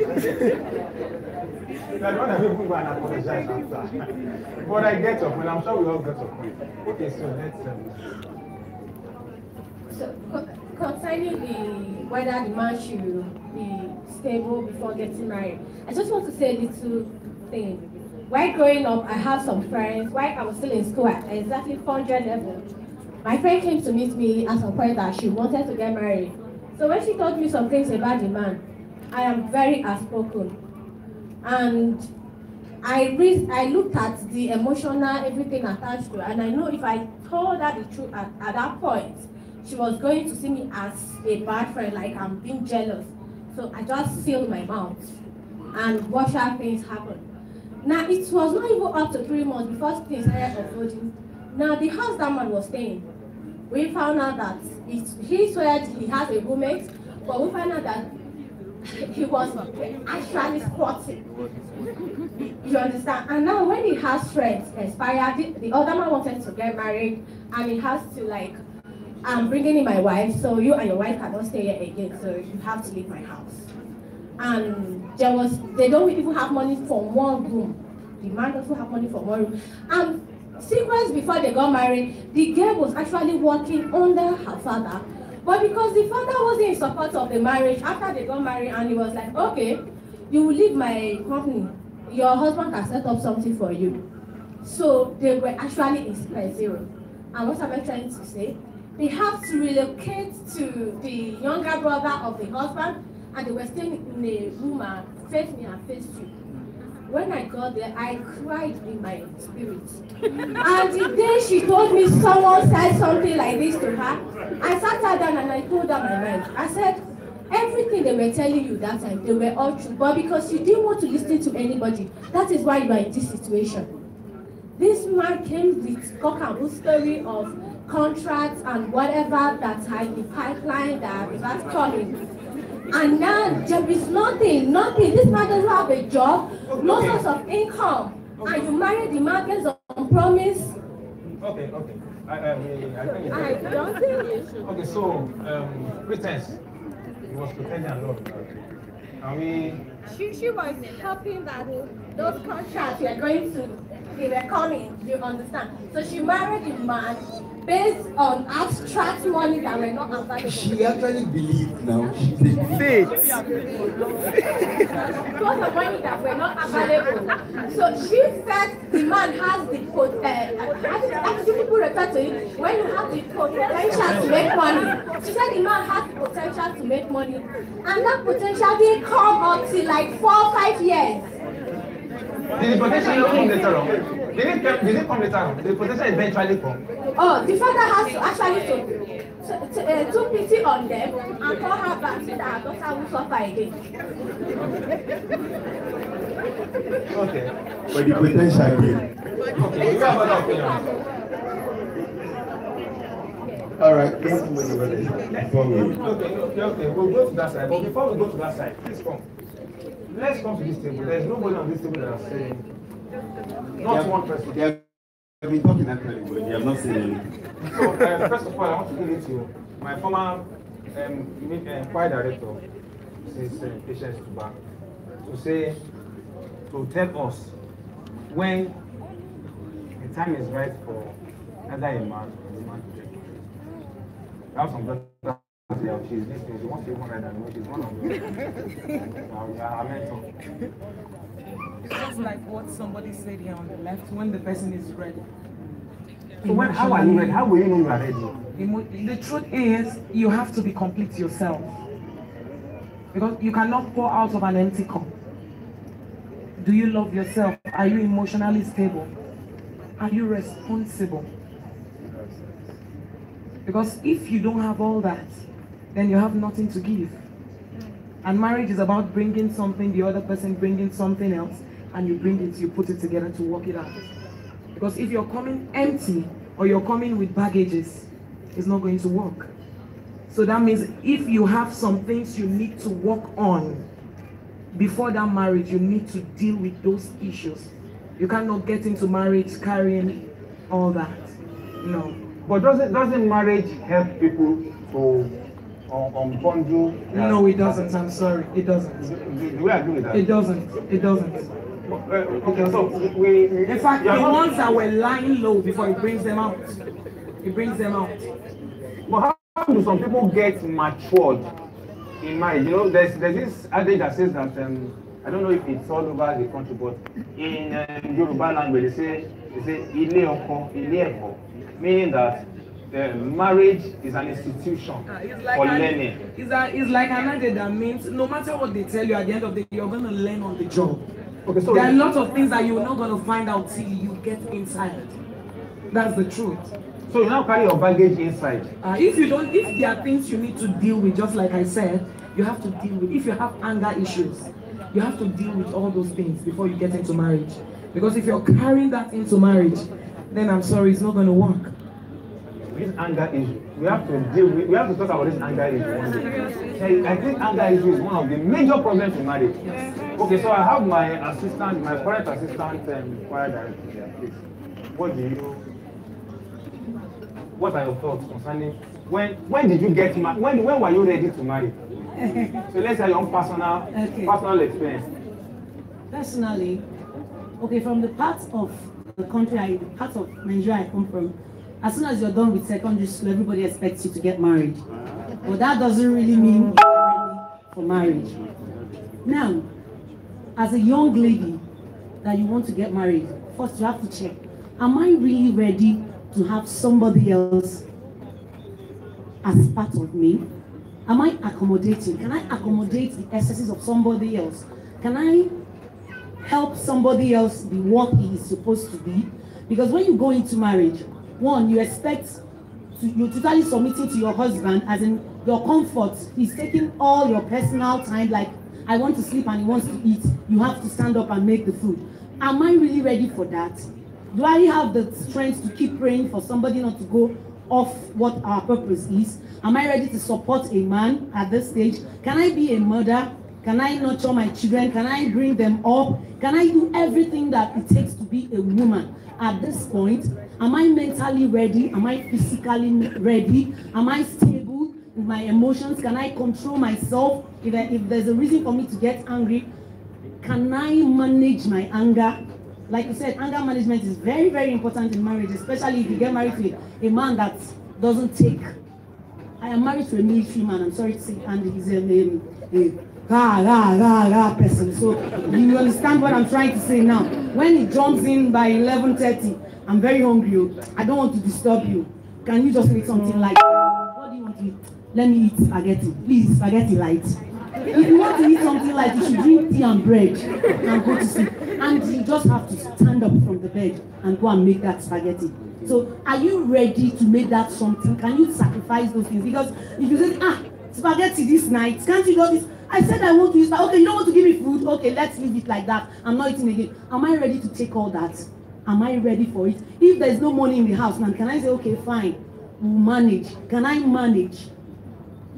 I don't want to people go and apologize after. But I get your point. I'm sure we all get your point. Okay, so let's. So concerning whether the man should be stable before getting married, I just want to say a little thing. While growing up, I have some friends. While I was still in school at exactly 400 level, my friend came to meet me at some point that she wanted to get married. So when she told me some things about the man, I am very outspoken. And I looked at the emotional, everything attached to it, and I know if I told her the truth at that point, she was going to see me as a bad friend, like I'm being jealous. So I just sealed my mouth and watched how things happen. Now, it was not even up to 3 months before things started unfolding. Now, the house that man was staying, we found out that he swear he has a roommate, but we found out that he was actually squatting. You understand? And now when he has friends expired, the other man wanted to get married, and he has to like, I'm bringing in my wife, so you and your wife cannot stay here again, so you have to leave my house. And they don't even have money for one room. The man doesn't have money for one room. And sequence before they got married, the girl was actually working under her father. But because the father wasn't in support of the marriage, after they got married, and he was like, okay, you will leave my company. Your husband can set up something for you. So they were actually in spare zero. And what am I trying to say? They have to relocate to the younger brother of the husband, and they were staying in a room and face me and face you. When I got there, I cried in my spirit. And the day she told me someone said something like this to her, I sat her down and I told her my mind. I said, everything they were telling you that time, they were all true. But because you didn't want to listen to anybody, that is why you are in this situation. This man came with cock and bull story of contracts and whatever that are in the pipeline that is not coming. And now there is nothing. This man doesn't have a job, no source of income. And you marry the man based on promise. Okay. I don't think. Okay, so pretense. He was pretending and love. Are we? She was hoping that those contracts they were coming. You understand? So she married the man based on abstract money that were not available. She actually believed now. She's a faith. Because of money that were not available. So she said the man has the actually people referred to it, when you have the potential to make money. She said the man has the potential to make money, and that potential didn't come until like 4 or 5 years. Did the potential not come later on? Did it come later on? Did the potential eventually come? Oh, the father has to actually took pity on them and call her back so that her daughter will suffer again. Okay. But the potential came. Okay, you have other opinions. All right, before we... Okay, we'll go to that side. But before we go to that side, please come. Let's come to this table. There's nobody on this table that is saying, not one person. They have been talking actually, but they have not said anything. So, first of all, I want to give it to my former choir director, Mrs. Patience Tuba, to tell us when the time is right for either a man or a woman to take. I have some doctors. She's listening. She wants to even write and she's one of them. Our mentor. It's just like what somebody said here on the left, when the person is ready. So how are you ready? How will you know you are ready? The truth is, you have to be complete yourself. Because you cannot pour out of an empty cup. Do you love yourself? Are you emotionally stable? Are you responsible? Because if you don't have all that, then you have nothing to give. And marriage is about bringing something, the other person bringing something else, and you bring it, you put it together to work it out. Because if you're coming empty or you're coming with baggages, it's not going to work. So that means if you have some things you need to work on before that marriage, you need to deal with those issues. You cannot get into marriage carrying all that. No. But doesn't marriage help people to unbundle? No, it doesn't. I'm sorry. It doesn't. Do we agree with that? It doesn't. It doesn't. Okay, so in fact, the ones that were lying low before it brings them out. It brings them out. But how do some people get matured in marriage? You know, there's this adage that says that I don't know if it's all over the country, but in Yoruba language they say ile oko, ile eko, meaning that marriage is an institution for learning. It's like an adage that means no matter what they tell you, at the end of the day, you're going to learn on the job. Okay, so there are lots of things that you're not going to find out till you get inside. That's the truth. So you now carry your baggage inside. If there are things you need to deal with, just like I said, you have to deal with. If you have anger issues, you have to deal with all those things before you get into marriage. Because if you're carrying that into marriage, then I'm sorry, it's not going to work. This anger issue, we have to talk about this anger issue one day. I think anger issue is one of the major problems in marriage. Yes. Okay, so I have my current assistant, choir director here. Please, what are your thoughts concerning when did you get married? When were you ready to marry? So let's say your own personal experience. Personally, okay, from the parts of the country, the parts of Nigeria I come from, as soon as you're done with secondary school, everybody expects you to get married. But that doesn't really mean you're ready for marriage. Now, as a young lady that you want to get married, first you have to check, am I really ready to have somebody else as part of me? Am I accommodating? Can I accommodate the excesses of somebody else? Can I help somebody else be what he is supposed to be? Because when you go into marriage, one, you expect you're totally submitting to your husband, as in your comfort. He's taking all your personal time, like I want to sleep and he wants to eat. You have to stand up and make the food. Am I really ready for that? Do I have the strength to keep praying for somebody not to go off what our purpose is? Am I ready to support a man at this stage? Can I be a mother? Can I nurture my children? Can I bring them up? Can I do everything that it takes to be a woman at this point? Am I mentally ready? Am I physically ready? Am I stable with my emotions? Can I control myself? If there's a reason for me to get angry, can I manage my anger? Like you said, anger management is very, very important in marriage, especially if you get married to a man that doesn't take. I am married to a military man, I'm sorry to say, and he's a person. So you understand what I'm trying to say now. When he jumps in by 11:30 I'm very hungry. I don't want to disturb you. Can you just make something light? What do you want to eat? Let me eat spaghetti. Please, spaghetti light. If you want to eat something light, you should drink tea and bread and go to sleep. And you just have to stand up from the bed and go and make that spaghetti. So are you ready to make that something? Can you sacrifice those things? Because if you say, spaghetti this night, can't you do this? I said I want to eat. Okay, you don't want to give me food? Okay, let's leave it like that. I'm not eating again. Am I ready to take all that? Am I ready for it? If there's no money in the house now, can I say, okay, fine, we'll manage? Can I manage?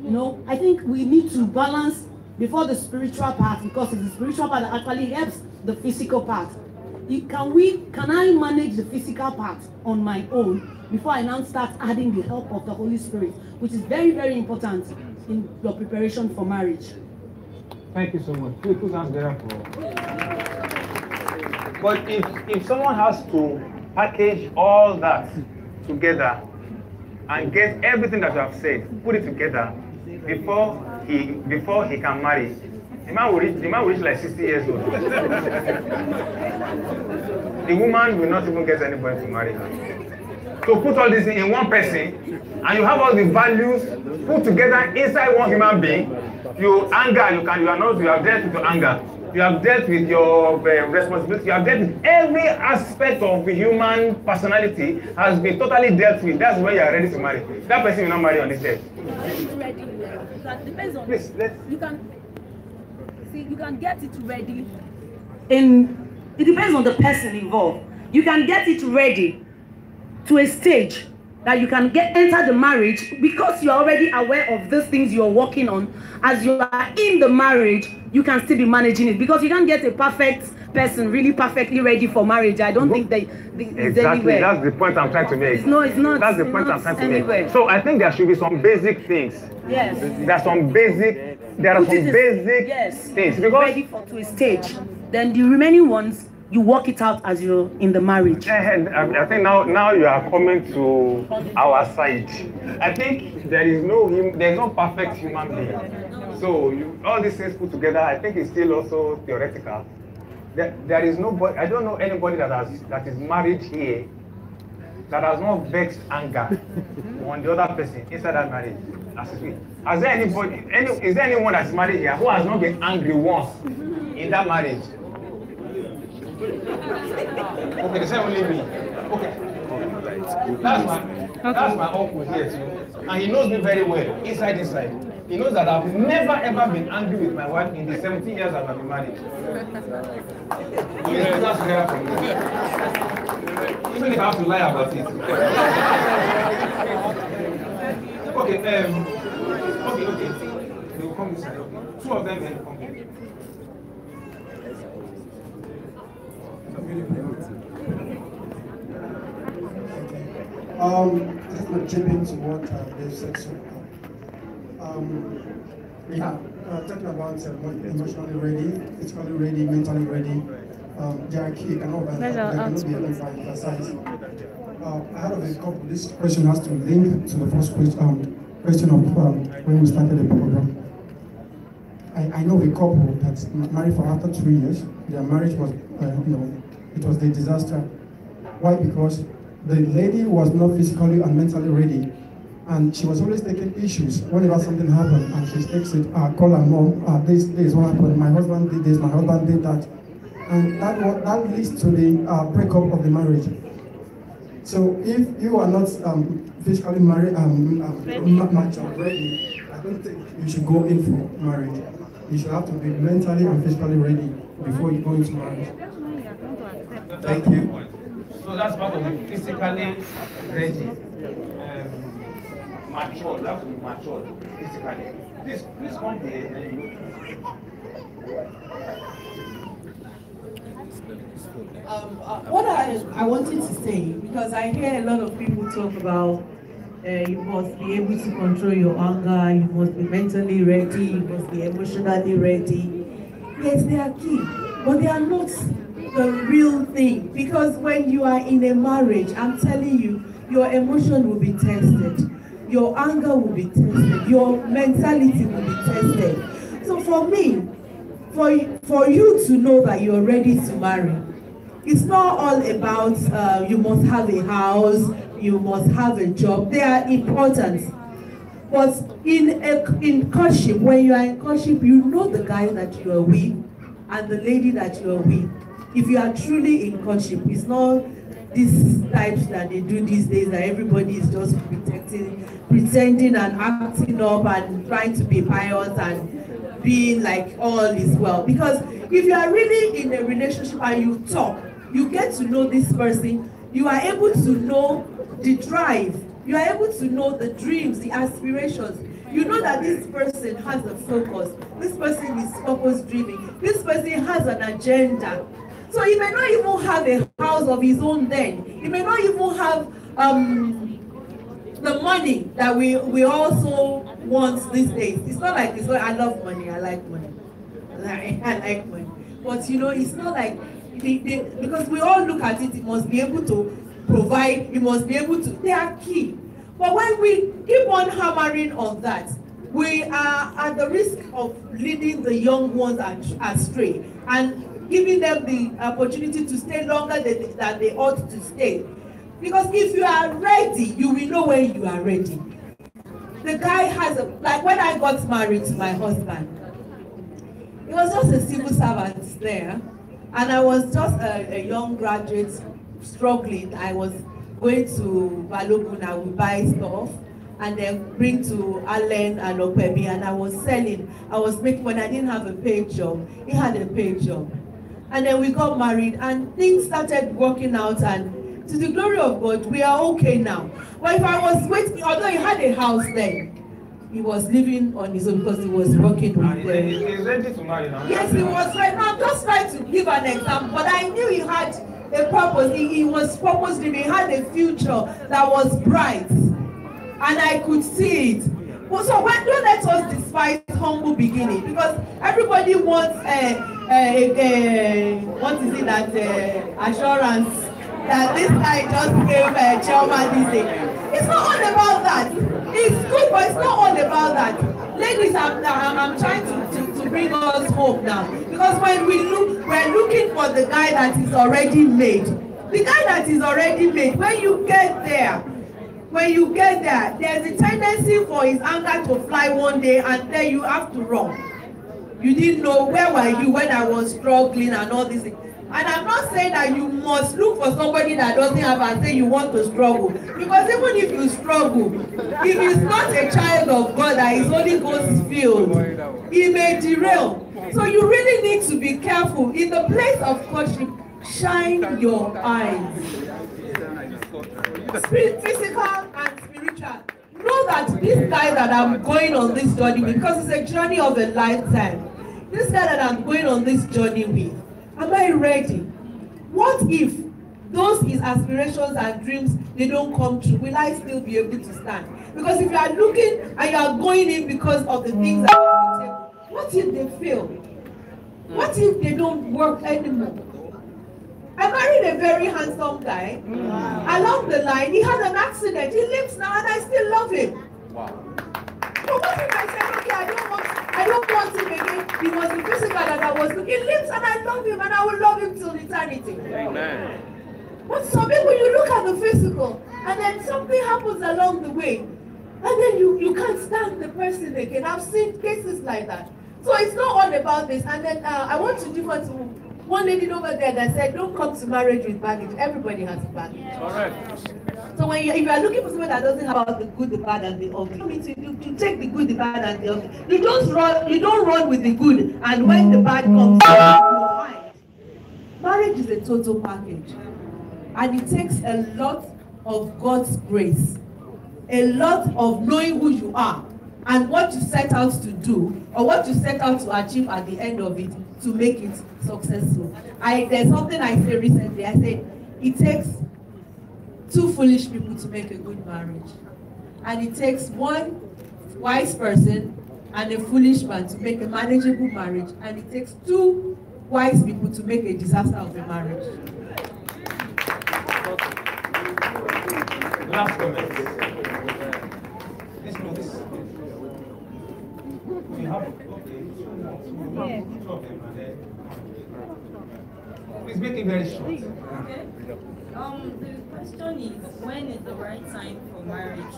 You know, I think we need to balance before the spiritual part, because it's the spiritual part that actually helps the physical part. Can I manage the physical part on my own before I now start adding the help of the Holy Spirit, which is very, very important in your preparation for marriage. Thank you so much. Put hands together for. But if someone has to package all that together and get everything that you have said, put it together before he can marry, the man will reach like 60 years old. The woman will not even get anybody to marry her. So put all this in one person, and you have all the values put together inside one human being. You have dealt with your anger. You have dealt with your responsibility. You have dealt with every aspect of the human personality has been totally dealt with. That's when you are ready to marry. That person will not marry on this day. Ready. That depends on. Please, you can get it ready. It depends on the person involved. You can get it ready to a stage that you can enter the marriage because you're already aware of these things you're working on. As you are in the marriage, you can still be managing it, because you can't get a perfect person really perfectly ready for marriage. I don't think it's exactly anywhere. That's the point I'm trying to make. It's not. That's the point I'm trying to anywhere. make. So I think there should be some basic things. Yes. There are some basic things. Because ready to a stage. Then the remaining ones, you work it out as you're in the marriage. I think now you are coming to our side. I think there's no perfect human being. So all these things put together, I think it's still also theoretical. There is nobody. I don't know anybody that is married here that has not vexed anger on the other person inside that marriage. Is there anyone that's married here who has not been angry once in that marriage? Okay, they say only me. Okay. That's my uncle here too. And he knows me very well, inside. He knows that I've never ever been angry with my wife in the 17 years I've been married. Please put us together from this. Even if I have to lie about it. Okay, they will come this side. Okay. Two of them will come here. I just want to chip into what Dave said so talking about emotionally ready, physically ready, mentally ready. They are key, cannot be emphasized. I had a couple. This question has to link to the first question of when we started the program. I know a couple that's married for after 3 years. Their marriage was, it was a disaster. Why? Because the lady was not physically and mentally ready, and she was always taking issues whenever something happened, and she takes it, call her mom, this is what happened, my husband did this, my husband did that, and that leads to the breakup of the marriage. So if you are not physically married, mature, ready, I don't think you should go in for marriage. You should have to be mentally and physically ready before you go into marriage. Thank you. So that's part of the physically ready. Mature, you have to be mature physically. Please come here and look. What I wanted to say, because I hear a lot of people talk about you must be able to control your anger, you must be mentally ready, you must be emotionally ready. Yes, they are key, but they are not the real thing. Because when you are in a marriage, I'm telling you, your emotion will be tested, your anger will be tested, your mentality will be tested. So for me, for you to know that you're ready to marry, it's not all about you must have a house, you must have a job. They are important. But in courtship, when you are in courtship, you know the guy that you are with and the lady that you are with. If you are truly in courtship, it's not these types that they do these days that everybody is just pretending and acting up and trying to be pious and being like all is well. Because if you are really in a relationship and you talk, you get to know this person, you are able to know the drive, you are able to know the dreams, the aspirations. You know that this person has a focus, this person is purpose driven, this person has an agenda. So he may not even have a house of his own then. He may not even have the money that we also want these days. It's not like this. I love money, I like money. I like money. But you know, it's not like, because we all look at it, it must be able to provide, it must be able to, they are key. But when we keep on hammering on that, we are at the risk of leading the young ones astray and giving them the opportunity to stay longer than they ought to stay. Because if you are ready, you will know when you are ready. The guy has like when I got married to my husband, he was just a civil servant there, and I was just a young graduate struggling. I was going to Balogun, I would buy stuff and then bring to Allen and Okpebi, and I was selling. I was making, when I didn't have a paid job, he had a paid job. And then we got married and things started working out, and to the glory of God, we are okay now. But if I was waiting, although he had a house then, he was living on his own because he was working with them. He's ready to marry now. Yes, he was ready. Now, I'm just trying to give an example, but I knew he had a purpose. He was purpose driven. He had a future that was bright, and I could see it. So don't let us despise humble beginning, because everybody wants what is it, that assurance that this guy just gave chairman this day. It's not all about that. It's good, but it's not all about that. Ladies, I'm trying to bring us hope now, because when we're looking for the guy that is already made. The guy that is already made, when you get there, there's a tendency for his anger to fly one day, and then you have to run. You didn't know, where were you when I was struggling and all these things. And I'm not saying that you must look for somebody that doesn't have and say you want to struggle. Because even if you struggle, if he's not a child of God that is Holy Ghost filled, he may derail. So you really need to be careful. In the place of courtship, shine your eyes. Physical and spiritual. Know that this guy that I'm going on this journey with, because it's a journey of a lifetime, this guy that I'm going on this journey with, am I ready? What if those his aspirations and dreams, they don't come true? Will I still be able to stand? Because if you are looking and you are going in because of the things that are on the table, what if they fail? What if they don't work anymore? I married a very handsome guy. Wow. Along the line, he had an accident. He lives now, and I still love him. Wow. But what if I said, okay, I don't want him again? He was the physical that I was looking. He lives, and I love him, and I will love him till eternity. Amen. But some people, you look at the physical, and then something happens along the way, and then you can't stand the person again. I've seen cases like that. So it's not all about this. And then I want to differ to one lady over there that said, don't come to marriage with baggage. Everybody has baggage. Correct. So if you are looking for someone that doesn't have the good, the bad, and the ugly, you take the good, the bad, and the ugly. You don't run with the good, and when the bad comes, you hide. Marriage is a total package, and it takes a lot of God's grace, a lot of knowing who you are and what you set out to do, or what you set out to achieve at the end of it, to make it successful. There's something I said recently. I said it takes 2 foolish people to make a good marriage, and it takes 1 wise person and a foolish man to make a manageable marriage, and it takes 2 wise people to make a disaster of a marriage. Last comment. We have Please make it very short. Okay. The question is, when is the right time for marriage?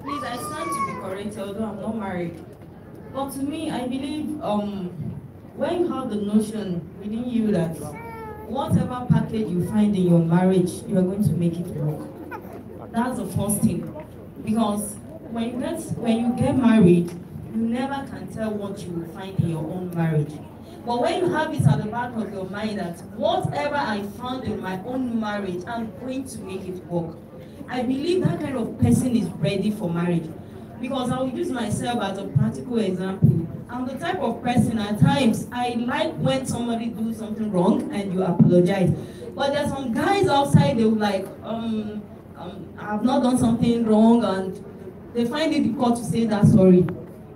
Please, I stand to be corrected, although I'm not married. But to me, I believe when you have the notion within you that whatever package you find in your marriage, you are going to make it work. That's the first thing. Because when you get married, you never can tell what you will find in your own marriage. But when you have it at the back of your mind that whatever I found in my own marriage, I'm going to make it work, I believe that kind of person is ready for marriage. Because I will use myself as a practical example. I'm the type of person at times, I like when somebody does something wrong and you apologize. But there's some guys outside, they will like, I've not done something wrong, and they find it difficult to say that sorry.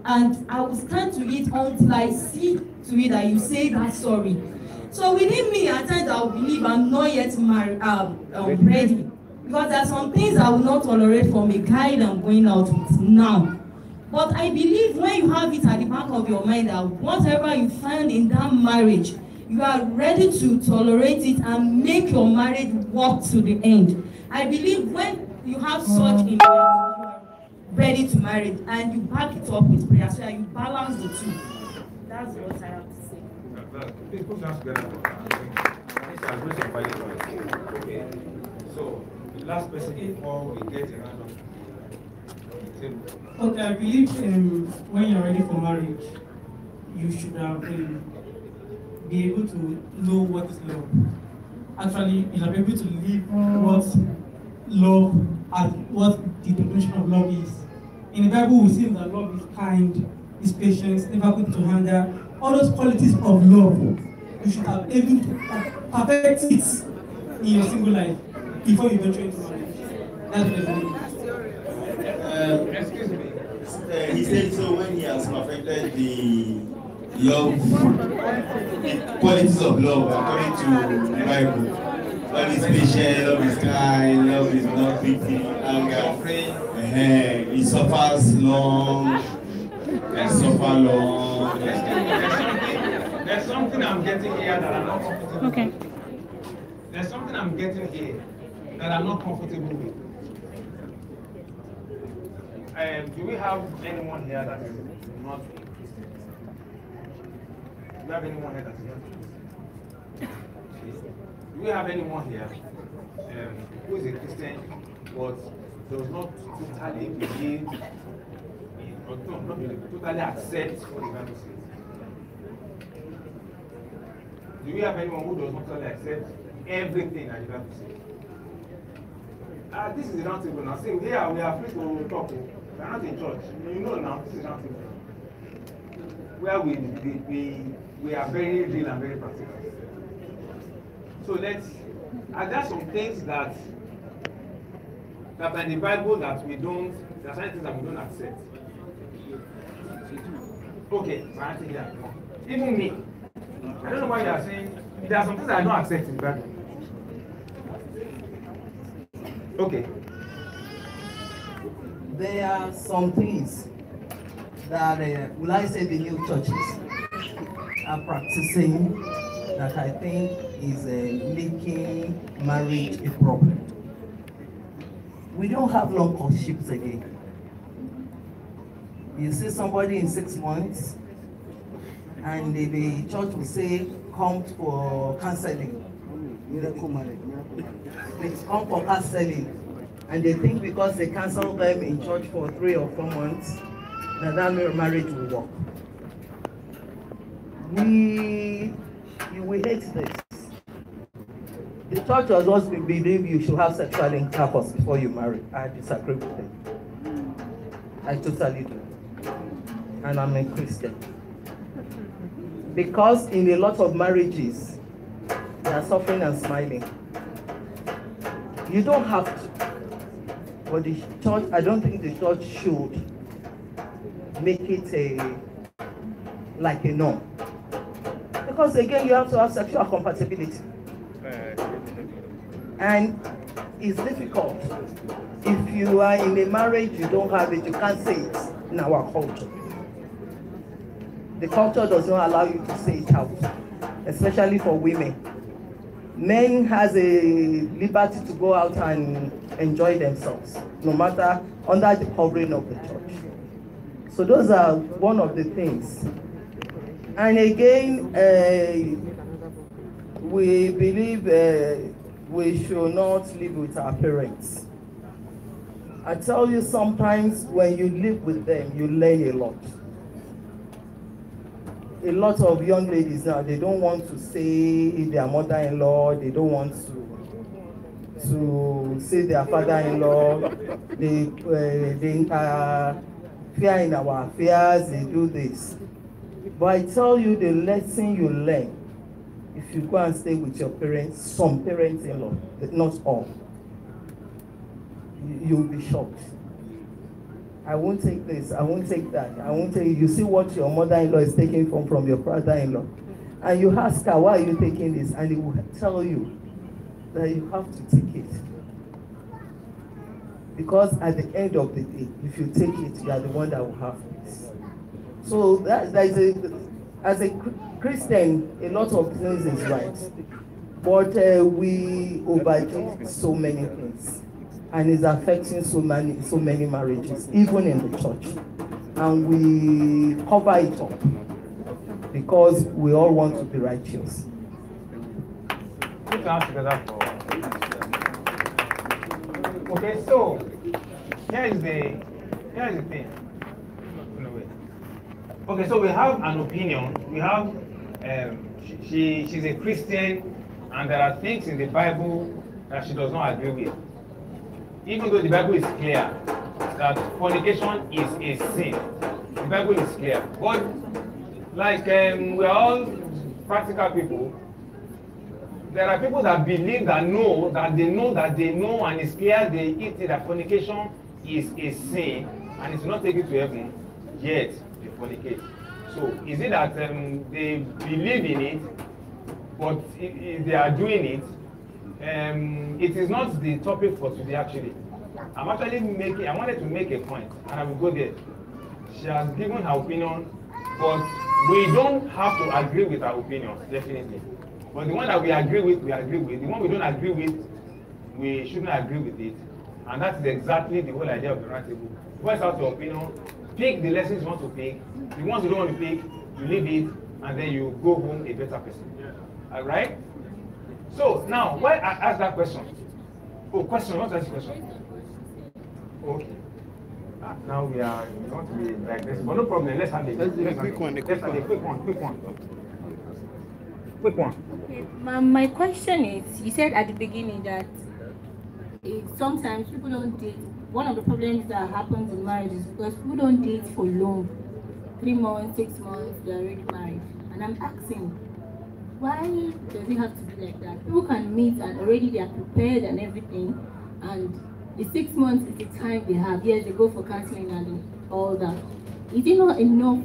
And I will stand to it until I see to it that you say that sorry. So within me, at times I will believe I'm not yet married, ready. Because there are some things I will not tolerate from a guy that I'm going out with now. But I believe when you have it at the back of your mind that whatever you find in that marriage, you are ready to tolerate it and make your marriage work to the end. I believe when you have such in mind, you are ready to marry and you back it up with prayer, so that you balance the two. That's what I have to say. Please put hands together. Okay. So, the last person before we get another. Okay, I believe when you're ready for marriage, you should have be able to know what is love. Actually, you should be able to live what love and what the definition of love is. In the Bible, we see that love is kind, is patient, never quick to anger. All those qualities of love, you should have able to perfect it in your single life before you venture into marriage. That's the thing. Excuse me. He said so when he has perfected the love, qualities of love according to the Bible. Love is patient, love is kind, love is not quick to anger. He suffers long, suffer long. There's something I'm getting here that I'm not comfortable with. Okay. There's something I'm getting here that I'm not comfortable with. Do we have anyone here that is not Christian? Do we have anyone here that is not Christian? Do we have anyone here who is a Christian but does not totally believe or not totally accept what the Bible says? Do we have anyone who does not totally accept everything that the Bible says? This is the round table now. See, here we are free to talk. We are not in church. You know now, this is round table. Where we are very real and very practical. So there are some things that are in the Bible that we don't, there are certain things that we don't accept. Okay, here. Even me. I don't know why you are saying, there are some things that I don't accept in the Bible. Okay. There are some things that, will I say the new churches are practicing that I think is making marriage a problem. We don't have long courtships again. You see somebody in 6 months, and the church will say, come for counseling. They come for counseling. And they think because they cancel them in church for 3 or 4 months, that marriage will work. You will hate this. The church has always believe you should have sexual intercourse before you marry. I disagree with them. I totally do. And I'm a Christian. Because in a lot of marriages, they are suffering and smiling. You don't have to. But the church, I don't think the church should make it like a norm. Because again, you have to have sexual compatibility. And it's difficult. If you are in a marriage, you don't have it, you can't say it in our culture. The culture does not allow you to say it out. especially for women. Men has a liberty to go out and enjoy themselves, no matter under the covering of the church. So those are one of the things. And again, we believe we should not live with our parents. I tell you, sometimes when you live with them, you learn a lot. A lot of young ladies now, they don't want to say their mother-in-law, they don't want to say their father-in-law, they interfere in our affairs, they do this. But I tell you, the lesson you learn, if you go and stay with your parents, some parents-in-law, not all, you'll be shocked. I won't take this, I won't take that, I won't take, you see what your mother-in-law is taking from your father-in-law. And you ask her, why are you taking this? And he will tell you that you have to take it. Because at the end of the day, if you take it, you are the one that will have peace. So that is as a Christian, a lot of things is right. But we overdo so many things. And it's affecting so many marriages, even in the church. And we cover it up because we all want to be righteous. Okay, so here is the thing. Okay, so we have an opinion. We have she's a Christian, and there are things in the Bible that she does not agree with. Even though the Bible is clear that fornication is a sin, the Bible is clear. But like we are all practical people, there are people that believe that know, and it's clear they eat it, that fornication is a sin and it's not taken to heaven, yet they fornicate. So is it that they believe in it, but if they are doing it, it is not the topic for today actually. I wanted to make a point, and I will go there. She has given her opinion, but we don't have to agree with her opinion, definitely. But the one that we agree with, we agree with. The one we don't agree with, we shouldn't agree with it. And that is exactly the whole idea of the roundtable. Voice out your opinion, pick the lessons you want to pick. The ones you don't want to pick, you leave it, and then you go home a better person. All right? So now, why I asked that question? Oh, question. What's that question? Okay. Now we want to be like this, but no problem. Let's have a quick one. Quick one. Okay, my question is: you said at the beginning that sometimes people don't date. One of the problems that happens in marriage is because people don't date for long. 3 months, 6 months, they're already married. And I'm asking, why does it have to be like that? People can meet and already they are prepared and everything, and the 6 months is the time they have. Yes, they go for counseling and all that. Is it not enough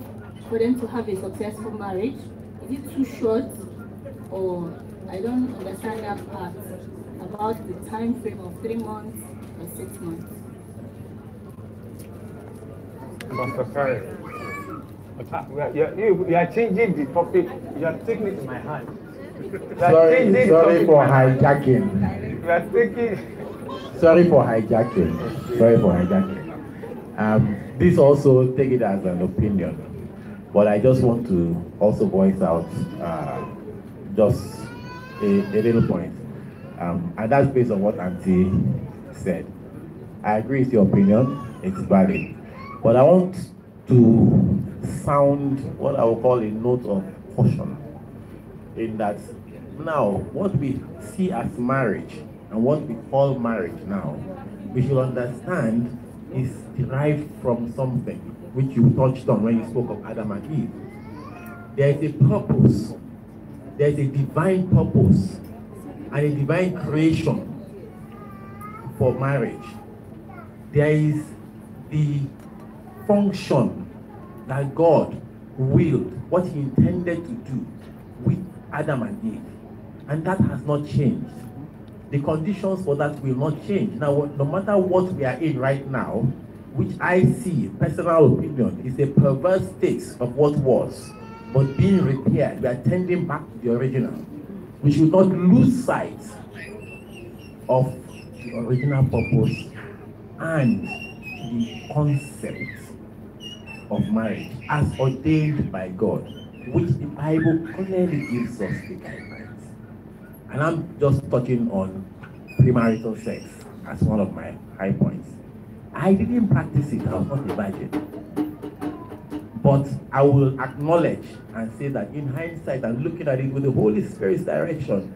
for them to have a successful marriage? Is it too short? Or I don't understand that part about the time frame of 3 months or 6 months. Dr. Kari, you are changing the topic. You are taking it in my hand. Sorry for hijacking. You are taking. Sorry for hijacking. This also take it as an opinion, but I just want to also voice out just a little point, and that's based on what Auntie said. I agree with your opinion; it's valid, but I want to sound what I will call a note of caution, in that now what we see as marriage and what we call marriage now, we should understand is derived from something which you touched on when you spoke of Adam and Eve. There is a purpose, there is a divine purpose and a divine creation for marriage. There is the function that God willed, what he intended to do with Adam and Eve, and that has not changed. The conditions for that will not change. Now, no matter what we are in right now, which I see, personal opinion, is a perverse state of what was. but being repaired. We are tending back to the original. We should not lose sight of the original purpose and the concept of marriage as ordained by God, which the Bible clearly gives us the guidelines. And I'm just touching on premarital sex as one of my high points. I didn't practice it, I was not a virgin. But I will acknowledge and say that in hindsight and looking at it with the Holy Spirit's direction,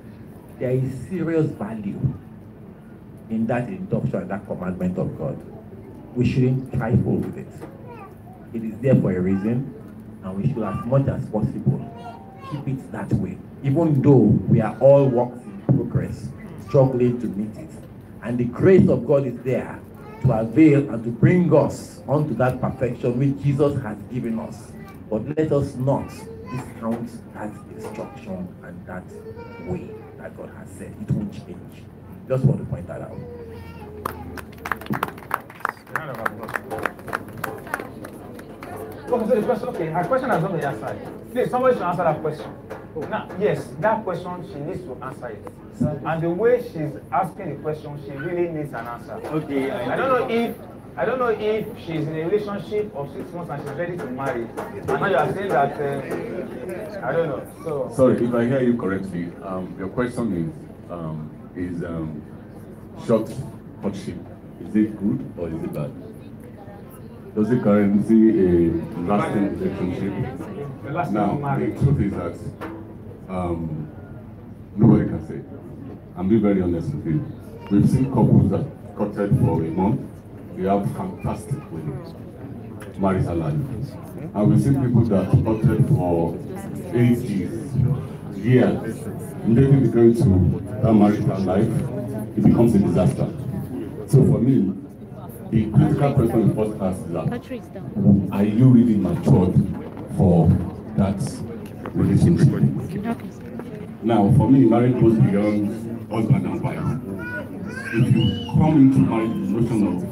there is serious value in that induction and that commandment of God. We shouldn't trifle with it. It is there for a reason, and we should, as much as possible, keep it that way. Even though we are all works in progress, struggling to meet it. And the grace of God is there to avail and to bring us onto that perfection which Jesus has given us. But let us not discount that instruction and that way that God has said. It won't change. Just want to point that out. Okay, so the question, okay, her question has not been answered. Please, somebody should answer that question. Now, yes, that question, she needs to answer it. And the way she's asking the question, she really needs an answer. Okay. I don't know if she's in a relationship of 6 months and she's ready to marry. And now you are saying that, I don't know. So. Sorry, if I hear you correctly, your question is short courtship. Is it good or is it bad? Does it guarantee a lasting relationship? Now, the truth is that nobody can say. I'm being very honest with you. We've seen couples that courted for a month. They have fantastic marital life. And we've seen people that courted for ages, years. Immediately they go into that marital life, it becomes a disaster. So for me, the critical question you first ask is that, are you really matured for that relationship? Now, for me, marriage goes beyond husband and wife. If you come into marriage with the notion of,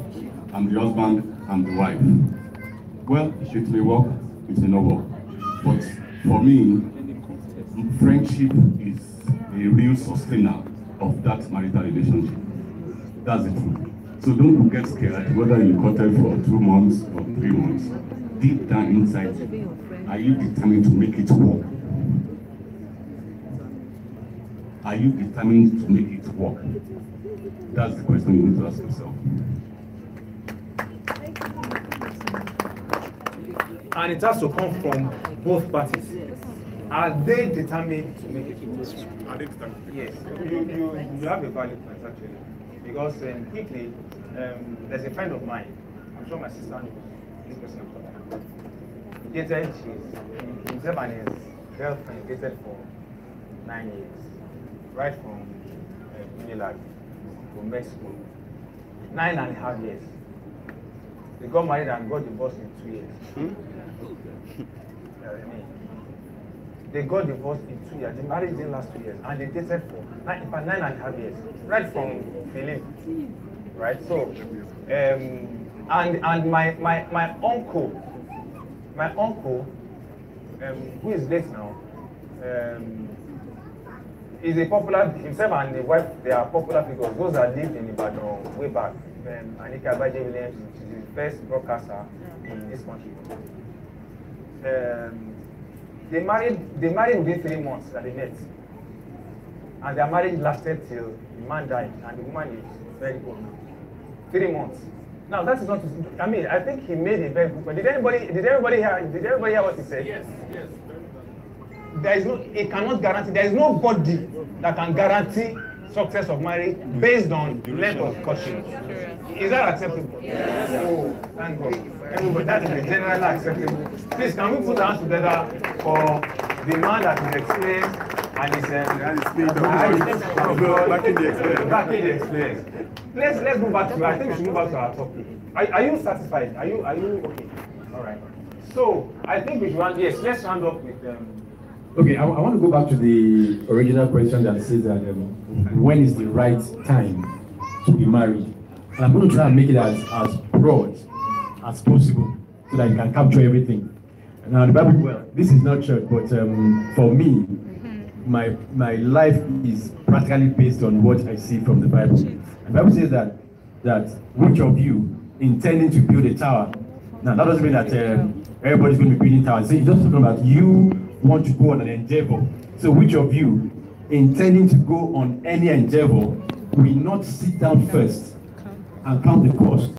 I'm the husband, I'm the wife, well, it may work, it may not work. But for me, friendship is a real sustainer of that marital relationship. That's the truth. So don't get scared whether you courted for 2 months or 3 months. Deep down inside, are you determined to make it work? Are you determined to make it work? That's the question you need to ask yourself. And it has to come from both parties. Are they determined to make it work? Are they determined? Yes. You have a valid point actually. Because quickly, there's a friend of mine, I'm sure my sister knows this person I'm talking about. Dated, himself and his girlfriend dated for 9 years, right from Unilag to Mexico. 9.5 years. They got married and got divorced in 2 years. They got divorced in 2 years. The marriage didn't last 2 years, and they dated for 9.5 years, right from Philip. Right. So, and my uncle, who is late now, is a popular, himself and the wife. They are popular figures. Those that lived in Ibadan way back. Anika Abaje Williams, which is the first broadcaster in this country. They married within 3 months that they met. And their marriage lasted till the man died and the woman is very old now. 3 months. Now that is not, I mean, I think he made a very good point. Did everybody hear what he said? Yes, yes. There is no, it cannot guarantee, there is nobody that can guarantee success of marriage based on length of courtship. Is that acceptable? Yes. Oh, thank God. Everybody, that is generally acceptable. Please, can we put our hands together for the man that is experienced and is backing the experience. Let's move back to, I think we should move back to our topic. Are you satisfied? Are you okay? All right. So I think we should round, yes, let's round up with Okay, I want to go back to the original question that says that when is the right time to be married? And I'm going to try and make it as broad as possible so that you can capture everything. Now the Bible, well, this is not church, but for me, my life is practically based on what I see from the Bible. The Bible says that which of you intending to build a tower. Now that doesn't mean that everybody's going to be building towers. It's just talking about you want to go on an endeavor. So which of you intending to go on any endeavor will not sit down first and count the cost